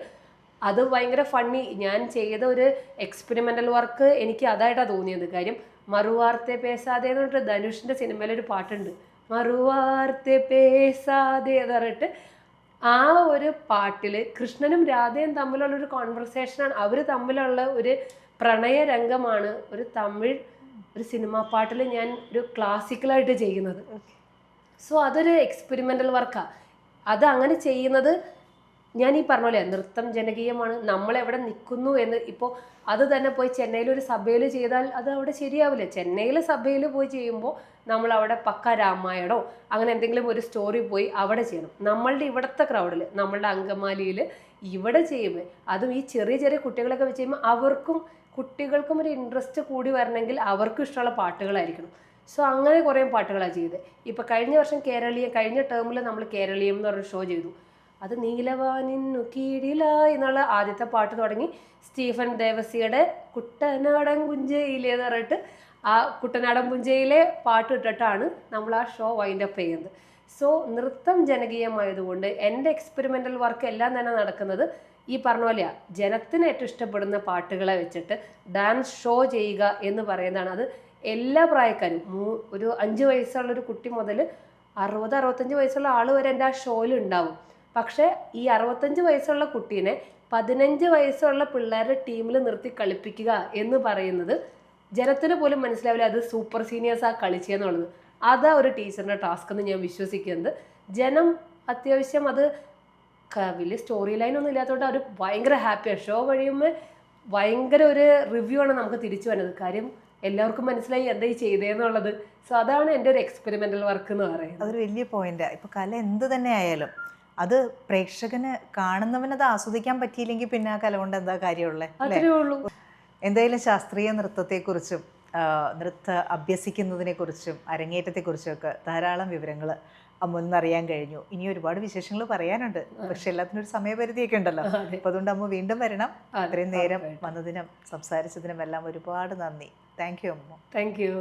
അത് ഭയങ്കര ഫണ്ണി. ഞാൻ ചെയ്ത ഒരു എക്സ്പെരിമെൻ്റൽ വർക്ക് എനിക്ക് അതായിട്ടാണ് തോന്നിയത്. കാര്യം മറുവാർത്തെ പേസാതെ എന്ന് പറഞ്ഞിട്ട് ധനുഷിൻ്റെ സിനിമയിലൊരു പാട്ടുണ്ട്, മറുവാർത്തെ പേസാതെ എന്ന് പറഞ്ഞിട്ട്. ആ ഒരു പാട്ടിൽ കൃഷ്ണനും രാധയും തമ്മിലുള്ളൊരു കോൺവെർസേഷനാണ്, അവർ തമ്മിലുള്ള ഒരു പ്രണയ രംഗമാണ് ഒരു തമിഴ് ഒരു സിനിമാ പാട്ടിൽ ഞാൻ ഒരു ക്ലാസിക്കലായിട്ട് ചെയ്യുന്നത്. സോ അതൊരു എക്സ്പെരിമെൻ്റൽ വർക്കാണ്. അത് അങ്ങനെ ചെയ്യുന്നത് ഞാൻ ഈ പറഞ്ഞ പോലെ നൃത്തം ജനകീയമാണ്, നമ്മളെവിടെ നിൽക്കുന്നു എന്ന്. ഇപ്പോൾ അത് തന്നെ പോയി ചെന്നൈയിലൊരു സഭയിൽ ചെയ്താൽ അത് അവിടെ ശരിയാവില്ല. ചെന്നൈയിലെ സഭയിൽ പോയി ചെയ്യുമ്പോൾ നമ്മൾ അവിടെ പക്ക രാമായണോ അങ്ങനെ എന്തെങ്കിലും ഒരു സ്റ്റോറി പോയി അവിടെ ചെയ്യണം. നമ്മളുടെ ഇവിടുത്തെ ക്രൗഡിൽ, നമ്മളുടെ അങ്കമാലിയിൽ ഇവിടെ ചെയ്യുമ്പോൾ, അതും ഈ ചെറിയ ചെറിയ കുട്ടികളൊക്കെ വെച്ച് ചെയ്യുമ്പോൾ കുട്ടികൾക്കും ഒരു ഇൻട്രസ്റ്റ് കൂടി വരണമെങ്കിൽ അവർക്കും ഇഷ്ടമുള്ള പാട്ടുകളായിരിക്കണം. സോ അങ്ങനെ കുറേ പാട്ടുകളാണ് ചെയ്തത്. ഇപ്പോൾ കഴിഞ്ഞ വർഷം കഴിഞ്ഞ ടേമിൽ നമ്മൾ കേരളീയം എന്ന് പറഞ്ഞൊരു ഷോ ചെയ്തു. അത് നീലവാനിന്നു കീഴിലായി എന്നുള്ള ആദ്യത്തെ പാട്ട് തുടങ്ങി സ്റ്റീഫൻ ദേവസിയുടെ കുട്ടനാടൻ പുഞ്ചയിലെ എന്ന് പറഞ്ഞിട്ട് ആ കുട്ടനാടൻ പുഞ്ചയിലെ പാട്ട് ഇട്ടിട്ടാണ് നമ്മൾ ആ ഷോ വൈൻഡപ്പ് ചെയ്യുന്നത്. സോ നൃത്തം ജനകീയമായതുകൊണ്ട് എൻ്റെ എക്സ്പെരിമെൻ്റൽ വർക്ക് എല്ലാം തന്നെ നടക്കുന്നത് ഈ പറഞ്ഞ പോലെയാണ്. ജനത്തിന് ഏറ്റവും ഇഷ്ടപ്പെടുന്ന പാട്ടുകളെ വെച്ചിട്ട് ഡാൻസ് ഷോ ചെയ്യുക എന്ന് പറയുന്നതാണ്. അത് എല്ലാ പ്രായക്കാരും, ഒരു 5 വയസ്സുള്ളൊരു കുട്ടി മുതൽ 60-65 വയസ്സുള്ള ആൾ വരെ എൻ്റെ ആ ഷോയിൽ ഉണ്ടാവും. പക്ഷേ ഈ 65 വയസ്സുള്ള കുട്ടീനെ 15 വയസ്സുള്ള പിള്ളേരുടെ ടീമിൽ നിർത്തി കളിപ്പിക്കുക എന്ന് പറയുന്നത് ജനത്തിന് പോലും മനസ്സിലാവില്ല അത് സൂപ്പർ സീനിയേഴ്സാ കളിച്ചെന്നുള്ളത്. അതാ ഒരു ടീച്ചറിൻ്റെ ടാസ്ക് എന്ന് ഞാൻ വിശ്വസിക്കുന്നത്. ജനം അത്യാവശ്യം അത് വലിയ സ്റ്റോറി ലൈൻ ഒന്നും ഇല്ലാത്തതുകൊണ്ട് അവർ ഭയങ്കര ഹാപ്പിയാണ്. ഷോ കഴിയുമ്പോൾ ഭയങ്കര ഒരു റിവ്യൂ ആണ് നമുക്ക് തിരിച്ചു വരുന്നത്. കാര്യം എല്ലാവർക്കും മനസ്സിലായി എന്താ ഈ ചെയ്തതെന്നുള്ളത്. സോ അതാണ് എൻ്റെ ഒരു എക്സ്പെരിമെൻ്റൽ വർക്ക് എന്ന് പറയുന്നത്. അതൊരു വലിയ പോയിന്റാണ്. ഇപ്പോൾ കല എന്ത് തന്നെ ആയാലും അത് പ്രേക്ഷകന് കാണുന്നവനത് ആസ്വദിക്കാൻ പറ്റിയില്ലെങ്കിൽ പിന്നെ ആ കല കൊണ്ട് എന്താ കാര്യമുള്ളത്? അത്രേ ഉള്ളൂ. എന്തായാലും ശാസ്ത്രീയ നൃത്തത്തെക്കുറിച്ചും നൃത്ത അഭ്യസിക്കുന്നതിനെക്കുറിച്ചും അരങ്ങേറ്റത്തെക്കുറിച്ചും ഒക്കെ ധാരാളം വിവരങ്ങൾ അമ്മ അറിയാൻ കഴിഞ്ഞു. ഇനി ഒരുപാട് വിശേഷങ്ങൾ പറയാനുണ്ട്, പക്ഷെ എല്ലാത്തിനും ഒരു സമയപരിധിയൊക്കെ ഉണ്ടല്ലോ. അപ്പോൾ അതുകൊണ്ട് അമ്മ വീണ്ടും വരണം. അത്രയും നേരം വന്നതിനും സംസാരിച്ചതിനും എല്ലാം ഒരുപാട് നന്ദി. താങ്ക് യു അമ്മ. Thank you.